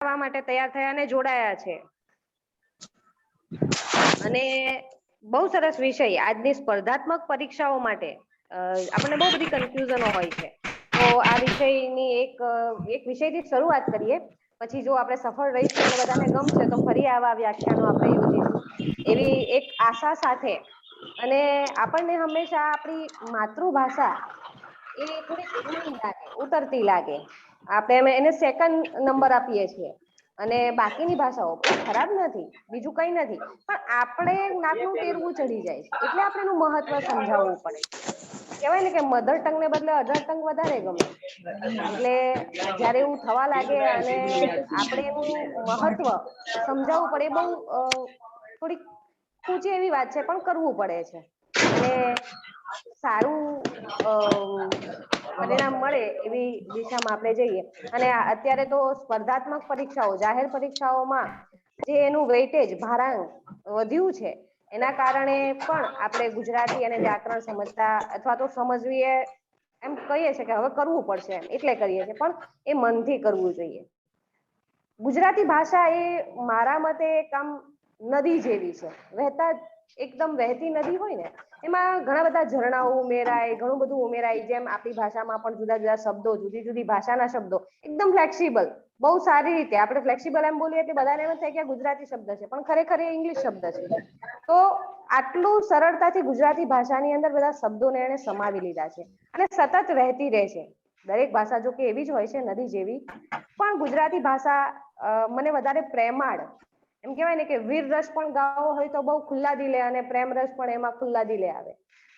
માટે તૈયાર થયા અને જોડાયા છે અને બહુ સરસ વિષય આજની સ્પર્ધાત્મક પરીક્ષાઓ માટે આપણને બહુ બધી કન્ફ્યુઝનો હોય છે તો આ વિષયની એક વિષયથી શરૂઆત કરીએ પછી જો આપણે સફળ રહીશું અને બધાને ગમશે તો ફરી આવા વ્યાખ્યાનો આપણે યોજીશું એવી એક આશા સાથે અને આપણને હંમેશા આપણી માતૃભાષા એ થોડી ધીમી લાગે ઉતરતી લાગે આપણે એને સેકન્ડ નંબર આપીએ છીએ અને બાકીની ભાષાઓ એ ખરાબ નથી બીજું કઈ નથી પણ આપણે નાકનું ટેરવું ચડી જાય છે એટલે આપણે એનું મહત્વ સમજાવવું પડે કહેવાય ને કે મધર ટંગ ને બદલે અધર ટંગ વધારે ગમે એટલે જયારે એવું થવા લાગે અને આપણે એનું મહત્વ સમજાવવું પડે બહુ થોડીક ઊંચી એવી વાત છે પણ કરવું પડે છે અને સારું પરિણામ મળે એવી દિશામાં આપણે જઈએ અને અત્યારે તો સ્પર્ધાત્મક પરીક્ષાઓ જાહેર પરીક્ષાઓમાં જે એનું વેઇટેજ ભારાંક વધ્યું છે એના કારણે પણ આપણે ગુજરાતી અને વ્યાકરણ સમજતા અથવા તો સમજવી એમ કહીએ છીએ કે હવે કરવું પડશે એમ એટલે કરીએ છીએ પણ એ મનથી કરવું જોઈએ ગુજરાતી ભાષા એ મારા મતે કામ નદી જેવી છે વહેતા એકદમ વહેતી નદી હોય ને એમાં ઘણા બધા ઝરણાઓ ઉમેરાય ઘણું બધું ઉમેરાય જેમ આપણી ભાષામાં પણ જુદા જુદા શબ્દો જુદી જુદી ભાષાના શબ્દો એકદમ ફ્લેક્સિબલ બહુ સારી રીતે આપણે ફ્લેક્સિબલ એમ બોલીએ એટલે બધાને એમ થાય કે ગુજરાતી શબ્દ છે પણ ખરેખર એ ઇંગ્લિશ શબ્દ છે તો આટલું સરળતાથી ગુજરાતી ભાષાની અંદર બધા શબ્દોને એને સમાવી લીધા છે અને સતત વહેતી રહે છે દરેક ભાષા જો કે એવી જ હોય છે નદી જેવી પણ ગુજરાતી ભાષા મને વધારે પ્રેમાળ એમ કહેવાય ને કે વીર રસ પણ ગાવો હોય તો બહુ ખુલ્લા દિલે અને પ્રેમ રસ પણ એમાં ખુલ્લા દિલે આવે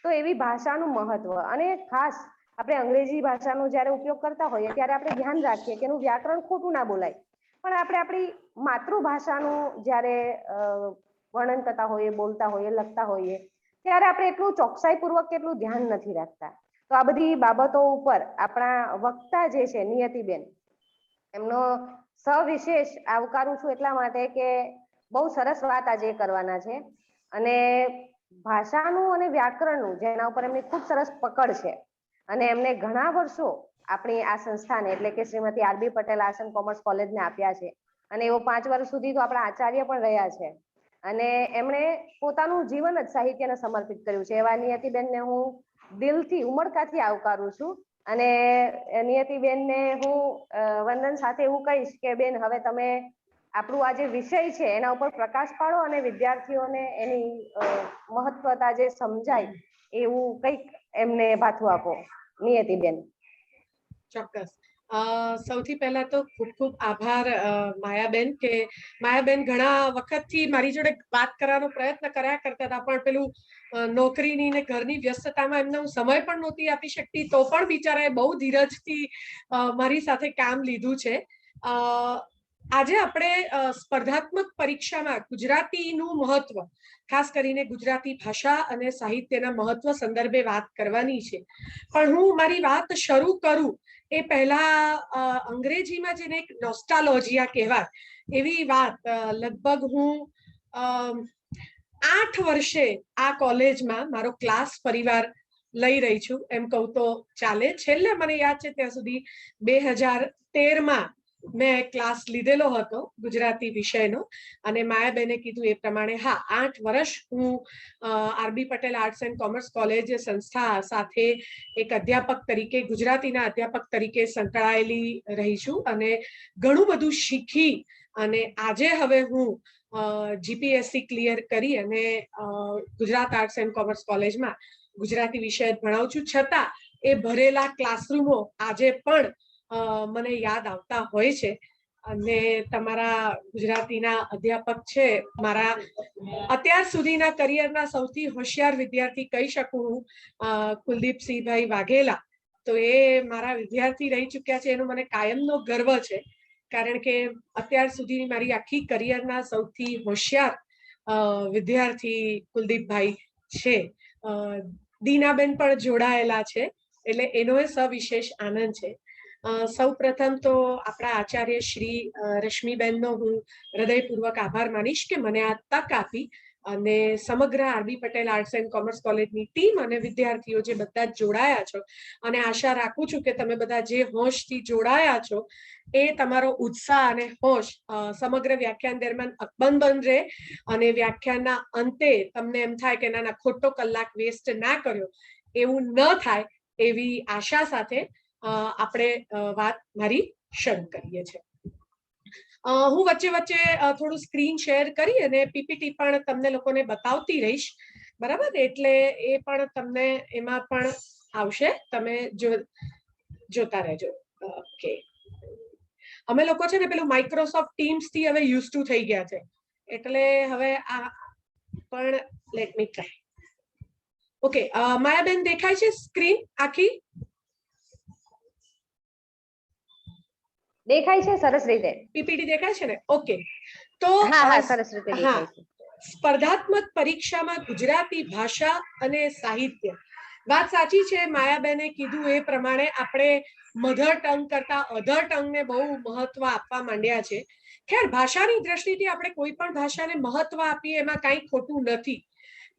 તો એવી ભાષાનું મહત્વ અને ખાસ આપણે અંગ્રેજી ભાષાનો જ્યારે ઉપયોગ કરતા હોઈએ ત્યારે આપણે ધ્યાન રાખીએ કે એનું વ્યાકરણ ખોટું ના બોલાય પણ આપણે આપણી માતૃભાષાનું જ્યારે વર્ણન કરતા હોઈએ બોલતા હોઈએ લખતા હોઈએ ત્યારે આપણે એટલું ચોકસાઈપૂર્વક એટલું ધ્યાન નથી રાખતા તો આ બધી બાબતો ઉપર આપણા વક્તા જે છે નિયતિબેન એમનો સવિશેષ આવકારું છું એટલા માટે કે બહુ સરસ વાત આજે કરવાના છે અને ભાષાનું અને વ્યાકરણનું જેના ઉપર એમની ખૂબ સરસ પકડ છે અને એમને ઘણા વર્ષો આપણી આ સંસ્થાને એટલે કે Shrimati R B Patel arts and commerce કોલેજને આપ્યા છે અને એવો 5 વર્ષ સુધી તો આપણા આચાર્ય પણ રહ્યા છે અને એમણે પોતાનું જીવન જ સાહિત્યને સમર્પિત કર્યું છે એવા નિયતિબેનને હું દિલથી ઉમળકાથી આવકારું છું અને નિયતિબેનને હું વંદન સાથે એવું કહીશ કે બેન હવે તમે આપણું આ જે વિષય છે એના ઉપર પ્રકાશ પાડો અને વિદ્યાર્થીઓને એની મહત્વતા જે સમજાય એવું કંઈક એમને ભાથું આપો નિયતિબેન ચોક્કસ સૌથી પહેલા તો ખૂબ ખૂબ આભાર માયાબેન કે માયાબેન ઘણા વખતથી મારી જોડે વાત કરવાનો પ્રયત્ન કર્યા કરતા હતા પણ પેલું નોકરીની ને ઘરની વ્યસ્તતામાં એમને હું સમય પણ નહોતી આપી શકતી તો પણ બિચારાએ બહુ ધીરજથી મારી સાથે કામ લીધું છે આજે આપણે સ્પર્ધાત્મક પરીક્ષામાં ગુજરાતીનું મહત્વ ખાસ કરીને ગુજરાતી ભાષા અને સાહિત્યના મહત્વ સંદર્ભે વાત કરવાની છે પણ હું મારી વાત શરૂ કરું એ પહેલા અંગ્રેજીમાં જેને એક નોસ્ટાલોજિયા કહેવાય એવી વાત લગભગ હું 8 વર્ષે આ કોલેજમાં મારો ક્લાસ પરિવાર લઈ રહી છું એમ કહું તો ચાલે છેલ્લે મને યાદ છે ત્યાં સુધી 2013માં મેં ક્લાસ લીધેલો હતો ગુજરાતી વિષયનો અને માયાબેને કીધું એ પ્રમાણે હા 8 વર્ષ હું R B Patel arts and commerce college સંસ્થા સાથે એક અધ્યાપક તરીકે ગુજરાતીના અધ્યાપક તરીકે સંકળાયેલી રહી છું અને ઘણું બધું શીખી અને આજે હવે હું જીપીએસસી ક્લિયર કરી અને ગુજરાત આર્ટસ એન્ડ કોમર્સ કોલેજમાં ગુજરાતી વિષય ભણાવું છું છતાં એ ભરેલા ક્લાસરૂમો આજે પણ મને યાદ આવતા હોય છે અને તમારા ગુજરાતીના અધ્યાપક છે મારા અત્યાર સુધીના કરિયરના સૌથી હોશિયાર વિદ્યાર્થી કહી શકું હું કુલદીપસિંહભાઈ વાઘેલા તો એ મારા વિદ્યાર્થી રહી ચૂક્યા છે એનો મને કાયમનો ગર્વ છે કારણ કે અત્યાર સુધીની મારી આખી કરિયરના સૌથી હોશિયાર વિદ્યાર્થી કુલદીપભાઈ છે દીનાબેન પણ જોડાયેલા છે એટલે એનો એ સવિશેષ આનંદ છે સૌ પ્રથમ તો આપણા આચાર્ય શ્રી રશ્મિબેનનો હું હૃદયપૂર્વક આભાર માનીશ કે મને આ તક આપી અને સમગ્ર R B Patel arts and commerce કોલેજની ટીમ અને વિદ્યાર્થીઓ જે બધા જ જોડાયા છો, અને આશા રાખું છું કે તમે બધા જે હોશથી જોડાયા છો એ તમારો ઉત્સાહ અને હોશ સમગ્ર વ્યાખ્યાન દરમિયાન અકબંધ રહે, અને વ્યાખ્યાનના અંતે તમને એમ થાય કે ના ખોટો કલાક વેસ્ટ ના કર્યો એવું ન થાય એવી આશા સાથે આપણે વાત મારી શરૂ કરીએ છીએ. હું વચ્ચે વચ્ચે થોડું સ્ક્રીન શેર કરી અને પીપીટી પણ તમને લોકોને બતાવતી રહીશ, બરાબર? એટલે એ પણ તમને એમાં પણ આવશે, તમે જોતા રહેજો. ઓકે, અમે લોકો છે ને પેલું માઇક્રોસોફ્ટ ટીમ્સ થી હવે યુઝ ટુ થઈ ગયા છે, એટલે હવે આ પણ let me try. Okay, Mayaben દેખાય છે સ્ક્રીન આખી? દેખાય છે સરસ રીતે. પીપીટી દેખાય છે ને? ઓકે, તો હા સરસ રીતે દેખાય છે. સ્પર્ધાત્મક પરીક્ષામાં ગુજરાતી ભાષા અને સાહિત્ય, વાત સાચી છે માયાબેને કીધું એ પ્રમાણે આપણે મધર ટંગ કરતા અધર ટંગને બહુ મહત્વ આપવા માંડ્યા છે. ખેર, ભાષાની દ્રષ્ટિથી આપણે કોઈ પણ ભાષાને મહત્વ આપીએ એમાં કાંઈ ખોટું નથી,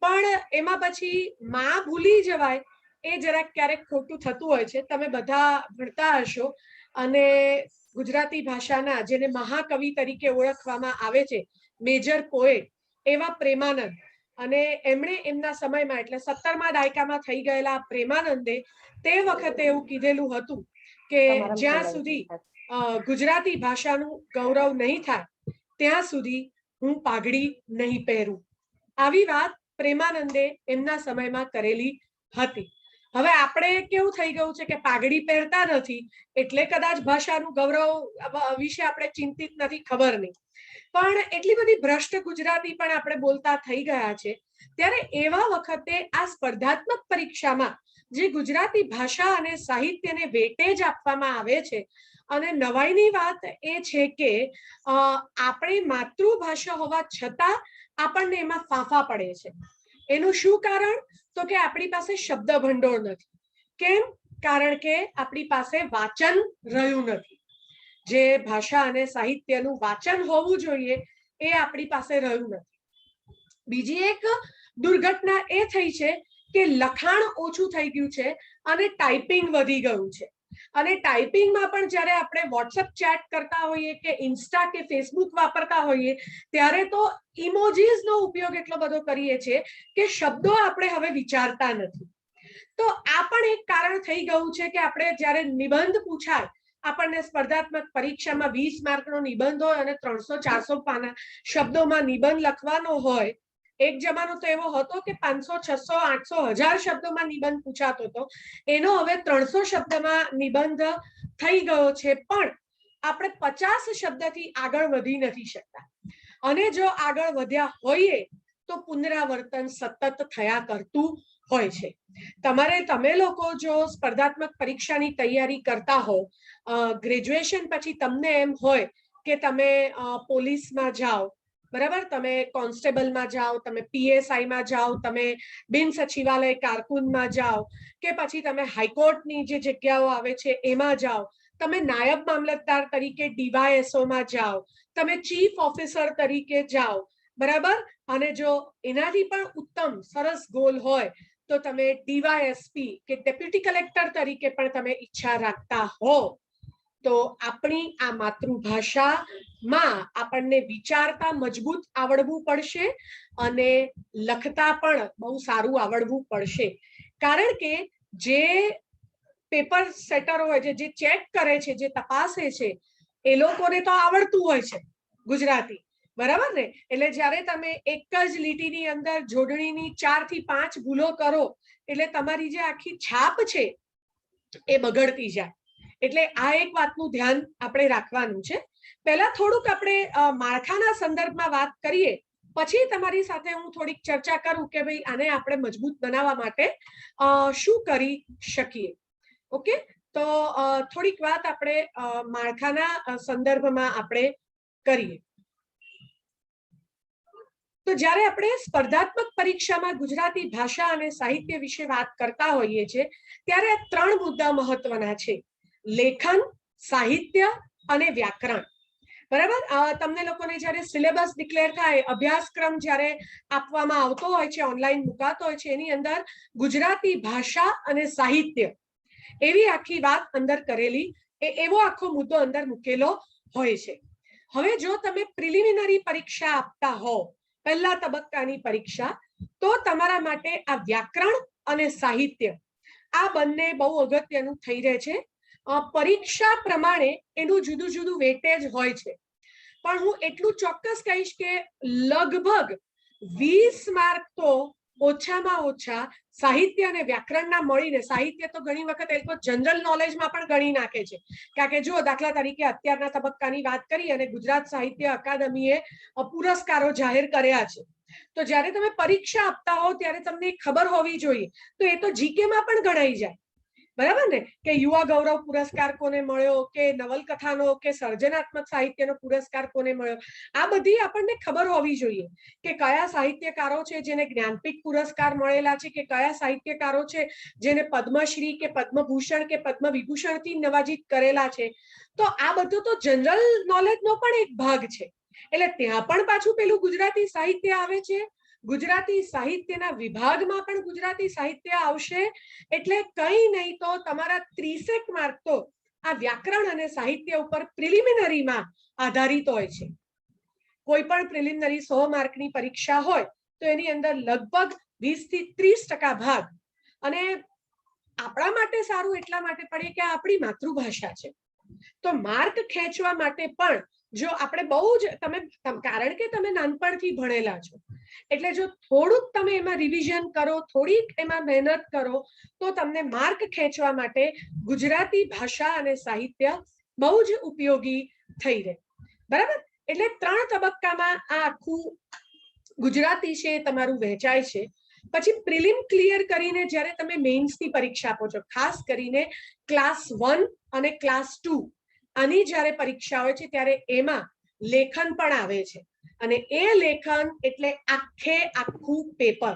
પણ એમાં પછી માં ભૂલી જવાય એ જરાક ક્યારેક ખોટું થતું હોય છે. તમે બધા ભણતા હશો, અને ગુજરાતી ભાષાના જેને મહાકવિ તરીકે ઓળખવામાં આવે છે, મેજર પોએટ એવા પ્રેમાનંદ, અને એમણે એમના સમયમાં એટલે 70મા દાયકામાં થઈ ગયેલા પ્રેમાનંદે તે વખતે એવું કીધેલું હતું કે જ્યાં સુધી ગુજરાતી ભાષાનું ગૌરવ નહીં થાય ત્યાં સુધી હું પાઘડી નહીં પહેરું. આવી વાત પ્રેમાનંદે એમના સમયમાં કરેલી હતી. હવે આપણે કેવું થઈ ગયું છે કે પાઘડી પહેરતા નથી એટલે કદાચ ભાષાનું ગૌરવ વિશે આપણે ચિંતિત નથી, ખબર નહીં, પણ એટલી બધી ભ્રષ્ટ ગુજરાતી પણ આપણે બોલતા થઈ ગયા છે. ત્યારે એવા વખતે આ સ્પર્ધાત્મક પરીક્ષામાં જે ગુજરાતી ભાષા અને સાહિત્યને વેટેજ આપવામાં આવે છે, અને નવાઈની વાત એ છે કે આપણી માતૃભાષા હોવા છતાં આપણને એમાં ફાંફા પડે છે. એનું શું કારણ? તો કે આપણી પાસે શબ્દ ભંડોળ નથી. કેમ? કારણ કે આપણી પાસે વાચન રહ્યું નથી. જે ભાષા અને સાહિત્યનું વાચન હોવું જોઈએ એ આપણી પાસે રહ્યું નથી. બીજી એક દુર્ઘટના એ થઈ છે કે લખાણ ઓછું થઈ ગયું છે અને ટાઈપિંગ વધી ગયું છે. અને ટાઈપિંગમાં પણ જ્યારે આપણે વોટ્સએપ ચેટ કરતા હોઈએ કે ઇન્સ્ટા કે ફેસબુક વાપરતા હોઈએ ત્યારે તો ઇમોજીસનો ઉપયોગ એટલો બધો કરીએ છીએ કે શબ્દો આપણે હવે વિચારતા નથી. તો આ પણ એક કારણ થઈ ગયું છે કે આપણે જ્યારે નિબંધ પૂછાય, આપણને સ્પર્ધાત્મક પરીક્ષામાં 20 માર્કનો નિબંધ હોય અને 300-400 પાના શબ્દોમાં નિબંધ લખવાનો હોય. એક જમાનો તો એવો હતો કે 500, 600, 800, 1000 શબ્દોમાં નિબંધ પૂછાતો હતો. એનો હવે 300 શબ્દમાં નિબંધ થઈ ગયો છે, પણ આપણે 50 શબ્દથી આગળ વધી નથી શકતા. અને જો આગળ વધ્યા હોઈએ તો પુનરાવર્તન સતત થયા કરતું હોય છે. તમે લોકો જો સ્પર્ધાત્મક પરીક્ષાની તૈયારી કરતા હો, ગ્રેજ્યુએશન પછી તમને એમ હોય કે તમે પોલીસમાં જાઓ, બરાબર, તમે કોન્સ્ટેબલમાં જાઓ, તમે પીએસઆઈમાં જાઓ, તમે બિન સચિવાલય કારકુનમાં જાઓ, કે પછી તમે હાઈકોર્ટની જે જગ્યાઓ આવે છે એમાં જાઓ, તમે નાયબ મામલતદાર તરીકે ડીવાયએસઓમાં જાઓ, તમે ચીફ ઓફિસર તરીકે જાઓ, બરાબર, અને જો એનાથી પણ ઉત્તમ સરસ ગોલ હોય તો તમે ડીવાયએસપી કે ડેપ્યુટી કલેક્ટર તરીકે પણ તમે ઈચ્છા રાખતા હો, તો આપણી આ માતૃભાષામાં આપણને વિચારતા મજબૂત આવડવું પડશે અને લખતા પણ બહુ સારું આવડવું પડશે. કારણ કે જે પેપર સેટર હોય છે, જે ચેક કરે છે, જે તપાસે છે, એ લોકોને તો આવડતું હોય છે ગુજરાતી, બરાબર ને? એટલે જ્યારે તમે એક જ લીટીની અંદર જોડણીની 4 થી 5 ભૂલો કરો એટલે તમારી જે આખી છાપ છે એ બગડતી જાય. એટલે આ એક વાતનું ધ્યાન આપણે રાખવાનું છે. પહેલા થોડુંક આપણે માળખાના સંદર્ભમાં વાત કરીએ, પછી તમારી સાથે હું થોડીક ચર્ચા કરું કે ભાઈ આને આપણે મજબૂત બનાવવા માટે શું કરી શકીએ. ઓકે, તો થોડીક વાત આપણે માળખાના સંદર્ભમાં આપણે કરીએ. તો જ્યારે આપણે સ્પર્ધાત્મક પરીક્ષામાં ગુજરાતી ભાષા અને સાહિત્ય વિશે વાત કરતા હોઈએ છીએ ત્યારે 3 મુદ્દા મહત્વના છે: લેખન, સાહિત્ય અને વ્યાકરણ. બરાબર. તમને લોકોને જ્યારે સિલેબસ ડિક્લેર થાય, અભ્યાસક્રમ જ્યારે આપવામાં આવતો હોય છે, ઓનલાઈન મુકાતો હોય છે, એની અંદર ગુજરાતી ભાષા અને સાહિત્ય એવી આખી વાત અંદર કરેલી, એવો આખો મુદ્દો અંદર મૂકેલો હોય છે. હવે જો તમે પ્રિલિમિનરી પરીક્ષા આપતા હો, પહેલા તબક્કાની પરીક્ષા, તો તમારા માટે આ વ્યાકરણ અને સાહિત્ય આ બંને બહુ અગત્યનું થઈ રહે છે. પરીક્ષા પ્રમાણે એનું જુદું જુદું વેટેજ હોય છે, પણ હું એટલું ચોક્કસ કહીશ કે લગભગ 20 માર્ક તો ઓછામાં ઓછા સાહિત્ય અને વ્યાકરણના મળીને, સાહિત્ય તો ઘણી વખત એ લોકો જનરલ નોલેજમાં પણ ગણી નાખે છે, કારણ કે જો દાખલા તરીકે અત્યારના તબક્કાની વાત કરી અને ગુજરાત સાહિત્ય અકાદમીએ પુરસ્કારો જાહેર કર્યા છે, તો જ્યારે તમે પરીક્ષા આપતા હો ત્યારે તમને ખબર હોવી જોઈએ, તો એ તો જીકેમાં પણ ગણાઈ જાય. બરાબર ને, કે યુવા ગૌરવ પુરસ્કાર કોને મળ્યો, કે નવલકથાનો કે સર્જનાત્મક સાહિત્યનો પુરસ્કાર કોને મળ્યો, આ બધી આપણને ખબર હોવી જોઈએ કે કયા સાહિત્યકારો છે જેને જ્ઞાનપીઠ પુરસ્કાર મળેલા છે, કે કયા સાહિત્યકારો છે જેને પદ્મશ્રી કે પદ્મભૂષણ કે પદ્મવિભૂષણથી નવાજીત કરેલા છે. તો આ બધું તો જનરલ નોલેજનો પણ એક ભાગ છે. એટલે ત્યાં પણ પાછું પેલું ગુજરાતી સાહિત્ય આવે છે. ગુજરાતી સાહિત્યના વિભાગમાં પણ ગુજરાતી સાહિત્ય આવશે. એટલે કઈ નહીં તો તમારા 30 માર્ક તો આ વ્યાકરણ અને સાહિત્ય ઉપર પ્રિલિમિનરીમાં આધારિત હોય છે. કોઈ પણ પ્રિલિમિનરી 100 માર્કની પરીક્ષા હોય તો એની અંદર લગભગ 20 થી 30% ભાગ, અને આપણા માટે સારું એટલા માટે પડે કે આ આપણી માતૃભાષા છે, તો માર્ક ખેંચવા માટે પણ જો આપણે બહુ જ કારણ કે તમે નાનપણથી ભણેલા છો, એટલે જો થોડુંક તમે એમાં રિવિઝન કરો, થોડીક એમાં મહેનત કરો, તો તમને માર્ક ખેંચવા માટે ગુજરાતી ભાષા અને સાહિત્ય બહુ જ ઉપયોગી થઈ રહે. બરાબર. એટલે 3 તબક્કામાં આ આખું ગુજરાતી છે તમારું વહેંચાય છે. પછી પ્રિલિમ ક્લિયર કરીને જ્યારે તમે મેઇન્સની પરીક્ષા આપો છો, ખાસ કરીને ક્લાસ 1 અને ક્લાસ 2 આની જ્યારે પરીક્ષા હોય છે ત્યારે એમાં લેખન પણ આવે છે, અને એ લેખન એટલે આખે આખું પેપર.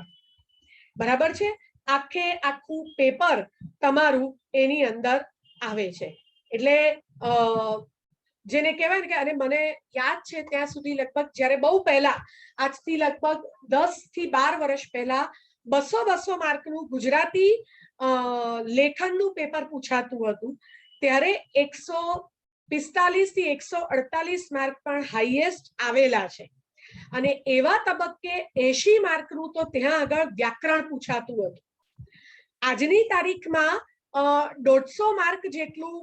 બરાબર છે, આખે આખું પેપર તમારું એની અંદર આવે છે. એટલે જેને કહેવાય ને કે, અને મને યાદ છે ત્યાં સુધી લગભગ જ્યારે બહુ પહેલા, આજથી લગભગ 10 થી 12 વર્ષ પહેલા 200 માર્કનું ગુજરાતી લેખનનું પેપર પૂછાતું હતું, ત્યારે 145 થી 148 માર્ક પણ હાઈએસ્ટ આવેલા છે. અને એવા તબક્કે 80 માર્કનું તો ત્યાં આગળ વ્યાકરણ પૂછાતું હતું. આજની તારીખમાં 150 માર્ક જેટલું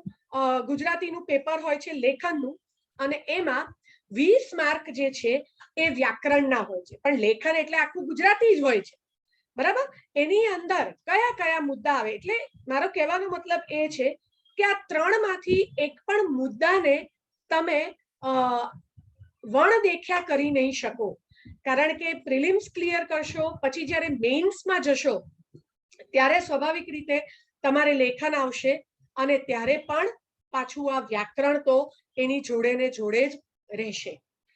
ગુજરાતીનું પેપર હોય છે લેખનનું, અને એમાં 20 માર્ક જે છે એ વ્યાકરણના હોય છે, પણ લેખન એટલે આખું ગુજરાતી જ હોય છે. બરાબર. એની અંદર કયા કયા મુદ્દા આવે, એટલે મારો કહેવાનો મતલબ એ છે કે આ 3 માંથી એક પણ મુદ્દાને તમે વણ દેખ્યા કરી નહીં શકો, કારણ કે પ્રિલિમ્સ ક્લિયર કરશો પછી જ્યારે મેઇન્સમાં જશો ત્યારે સ્વાભાવિક રીતે તમારે લેખન આવશે, અને ત્યારે પણ પાછું આ વ્યાકરણ તો એની જોડે ને જોડે જ રહેશે.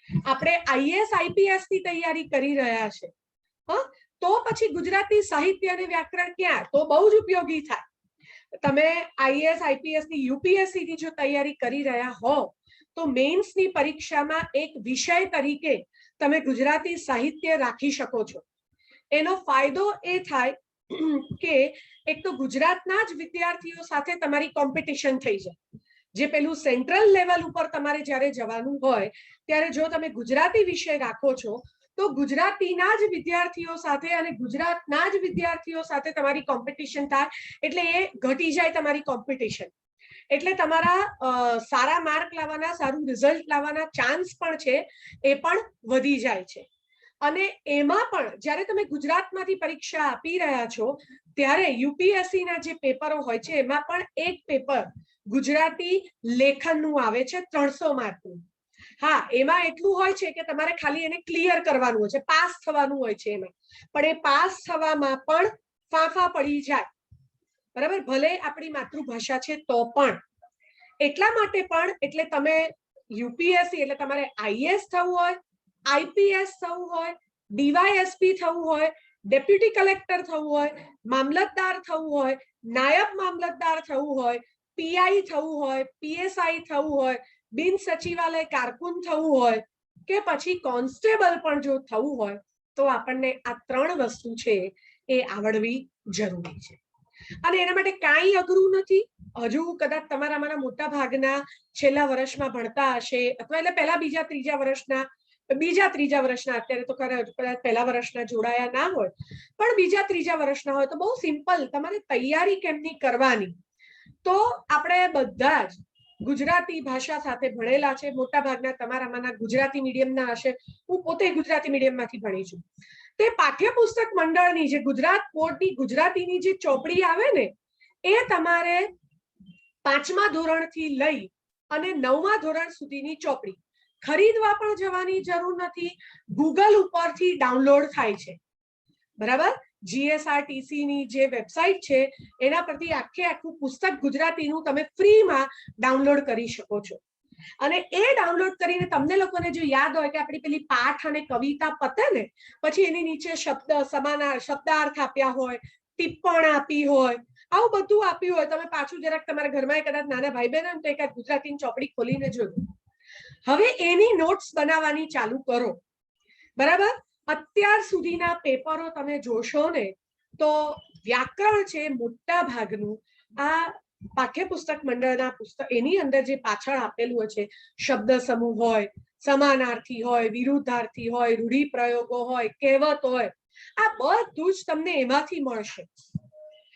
આપણે આઈએએસ આઈપીએસ ની તૈયારી કરી રહ્યા છે, તો પછી ગુજરાતી સાહિત્ય અને વ્યાકરણ ક્યાં, તો બહુ જ ઉપયોગી થાય. તમે આઈએએસ આઈપીએસ ની યુપીએસસી ની જો તૈયારી કરી રહ્યા હો, તો મેઇન્સની પરીક્ષામાં એક વિષય તરીકે તમે ગુજરાતી સાહિત્ય રાખી શકો છો. એનો ફાયદો એ થાય કે એક તો ગુજરાતના જ વિદ્યાર્થીઓ સાથે તમારી કોમ્પિટિશન થઈ જાય. જે પેલું સેન્ટ્રલ લેવલ ઉપર તમારે જ્યારે જવાનું હોય ત્યારે જો તમે ગુજરાતી વિષય રાખો છો, તો ગુજરાતીના જ વિદ્યાર્થીઓ સાથે અને ગુજરાતના જ વિદ્યાર્થીઓ સાથે તમારી કોમ્પિટિશન થાય, એટલે એ ઘટી જાય તમારી કોમ્પિટિશન. એટલે તમારા સારા માર્ક લાવવાના, સારું રિઝલ્ટ લાવવાના ચાન્સ પણ છે એ પણ વધી જાય છે. અને એમાં પણ જ્યારે તમે ગુજરાતમાંથી પરીક્ષા આપી રહ્યા છો ત્યારે યુપીએસસીના જે પેપરો હોય છે એમાં પણ એક પેપર ગુજરાતી લેખનનું આવે છે 300 માર્કનું. હા, એમાં એટલું હોય છે કે તમારે ખાલી એને ક્લિયર કરવાનું હોય છે, પાસ થવાનું હોય છે એમાં, પણ એ પાસ થવામાં પણ ફાંફા પડી જાય. બરાબર. ભલે આપણી માતૃભાષા છે તો પણ. એટલા માટે પણ, એટલે તમે યુપીએસસી એટલે તમારે આઈએએસ થવું હોય, આઈપીએસ થવું હોય, ડીવાયએસપી થવું હોય, ડેપ્યુટી કલેક્ટર થવું હોય, મામલતદાર થવું હોય, નાયબ મામલતદાર થવું હોય, પીઆઈ થવું હોય, પીએસઆઈ થવું હોય, બિન સચિવાલય કારકુન થવું હોય કે પછી કોન્સ્ટેબલ પણ જો થવું હોય તો આપણને આ 3 વસ્તુ છે એ આવડવી જરૂરી છે. અને એના માટે કાંઈ અઘરું નથી. હજુ કદાચ તમારામાંના મોટા ભાગના છેલ્લા વર્ષમાં ભણતા હશે અથવા એટલે પહેલા બીજા ત્રીજા વર્ષના અત્યારે તો કદાચ પહેલા વર્ષના જોડાયા ના હોય, પણ બીજા ત્રીજા વર્ષના હોય તો બહુ સિમ્પલ તમારે તૈયારી કેમની કરવાની. તો આપણે બધા જ ગુજરાતી ભાષા સાથે ભણેલા છે. મોટા ભાગના તમારામાંના ગુજરાતી મીડિયમના હશે. હું પોતે ગુજરાતી મીડિયમમાંથી ભણી છું. તે પાઠ્યપુસ્તક મંડળની જે ગુજરાત બોર્ડની ગુજરાતીની જે ચોપડી આવે ને એ તમારે 5મા ધોરણથી લઈ અને 9મા ધોરણ સુધીની ચોપડી ખરીદવા પણ જવાની જરૂર નથી. ગૂગલ ઉપરથી ડાઉનલોડ થાય છે. બરાબર. GSRTC ની જે વેબસાઇટ છે એના પરથી આખું પુસ્તક ગુજરાતીનું તમે ફ્રીમાં ડાઉનલોડ કરી શકો છો. અને એ ડાઉનલોડ કરીને તમને લોકોને જો યાદ હોય કે આપણી પેલી પાઠ અને કવિતા પતે ને પછી એની નીચે શબ્દાર્થ આપ્યા હોય, ટિપ્પણ આપી હોય, આવું બધું આપ્યું હોય, તમે પાછું જરાક તમારા ઘરમાં કદાચ નાના ભાઈ બહેન હોય તો એકાદ ગુજરાતીની ચોપડી ખોલીને જોજો. હવે એની નોટ્સ બનાવવાની ચાલુ કરો. બરાબર. અત્યાર સુધીના પેપરો તમે જોશો ને તો વ્યાકરણ છે મોટા ભાગનું આ પાઠ્યપુસ્તક મંડળના પુસ્તક એની અંદર જે પાછળ આપેલું છે શબ્દ સમૂહ હોય, સમાનાર્થી હોય, વિરુદ્ધાર્થી હોય, રૂઢિપ્રયોગો હોય, કહેવત હોય, આ બધું જ તમને એમાંથી મળશે.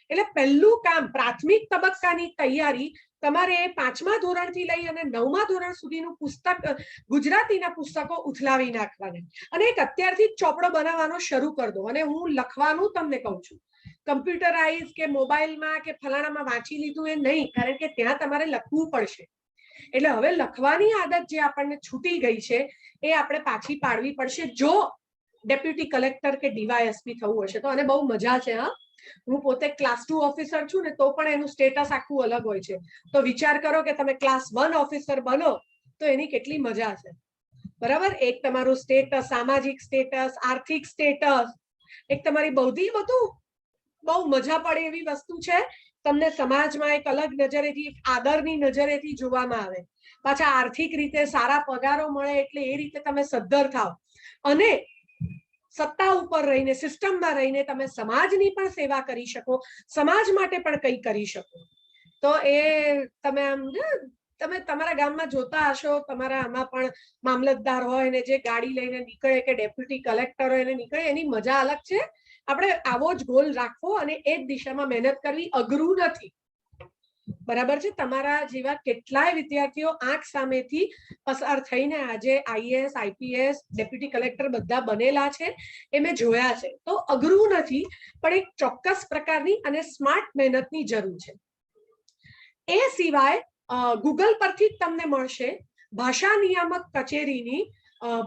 એટલે પહેલું કામ પ્રાથમિક તબક્કાની તૈયારી તમારે 5મા ધોરણથી લઈ અને 9મા ધોરણ સુધીનું પુસ્તક ગુજરાતીના પુસ્તકો ઉથલાવી નાખવાના અને એક અત્યારથી જ ચોપડો બનાવવાનો શરૂ કરી દો. અને હું લખવાનું તમને કહું છું, કમ્પ્યુટરાઇઝ કે મોબાઈલમાં કે ફલાણામાં વાંચી લીધું એ નહીં, કારણ કે ત્યાં તમારે લખવું પડશે. એટલે હવે લખવાની આદત જે આપણને છૂટી ગઈ છે એ આપણે પાછી પાડવી પડશે જો ડેપ્યુટી કલેક્ટર કે ડીવાયએસપી થવું હશે તો. અને બહુ મજા છે. હા, હું પોતે ક્લાસ 2 ઓફિસર છું ને તો પણ એનું સ્ટેટસ આખું અલગ હોય છે. તો વિચાર કરો કે તમે ક્લાસ 1 ઓફિસર બનો તો એની કેટલી મજા છે. બરાબર. એક તમારું સ્ટેટસ, સામાજિક સ્ટેટસ, આર્થિક સ્ટેટસ, એક તમારી બૌદ્ધિક, બધું બહુ મજા પડે એવી વસ્તુ છે. તમને સમાજમાં એક અલગ નજરેથી, આદરની નજરેથી જોવામાં આવે. પાછા આર્થિક રીતે સારા પગારો મળે એટલે એ રીતે તમે સદ્ધર થાવ અને સત્તા ઉપર રહીને, સિસ્ટમમાં રહીને તમે સમાજની પણ સેવા કરી શકો, સમાજ માટે પણ કંઈ કરી શકો. તો એ તમે આમ તમે તમારા ગામમાં જોતા હશો, તમારા આમાં પણ મામલતદાર હોય ને જે ગાડી લઈને નીકળે કે ડેપ્યુટી કલેક્ટર હોય એને નીકળે, એની મજા અલગ છે. આપણે આવો જ ગોલ રાખવો અને એ જ દિશામાં મહેનત કરવી. અઘરું નથી. બરાબર છે. તમારા જેવા કેટલાય વિદ્યાર્થીઓ આંખ સામેથી પસાર થઈને આજે IAS, IPS, ડેપ્યુટી કલેક્ટર બધા બનેલા છે, એ મેં જોયા છે. તો અઘરું નથી, પણ એક ચોક્કસ પ્રકારની અને સ્માર્ટ મહેનતની જરૂર છે. એ સિવાય ગૂગલ પરથી જ તમને મળશે ભાષા નિયામક કચેરીની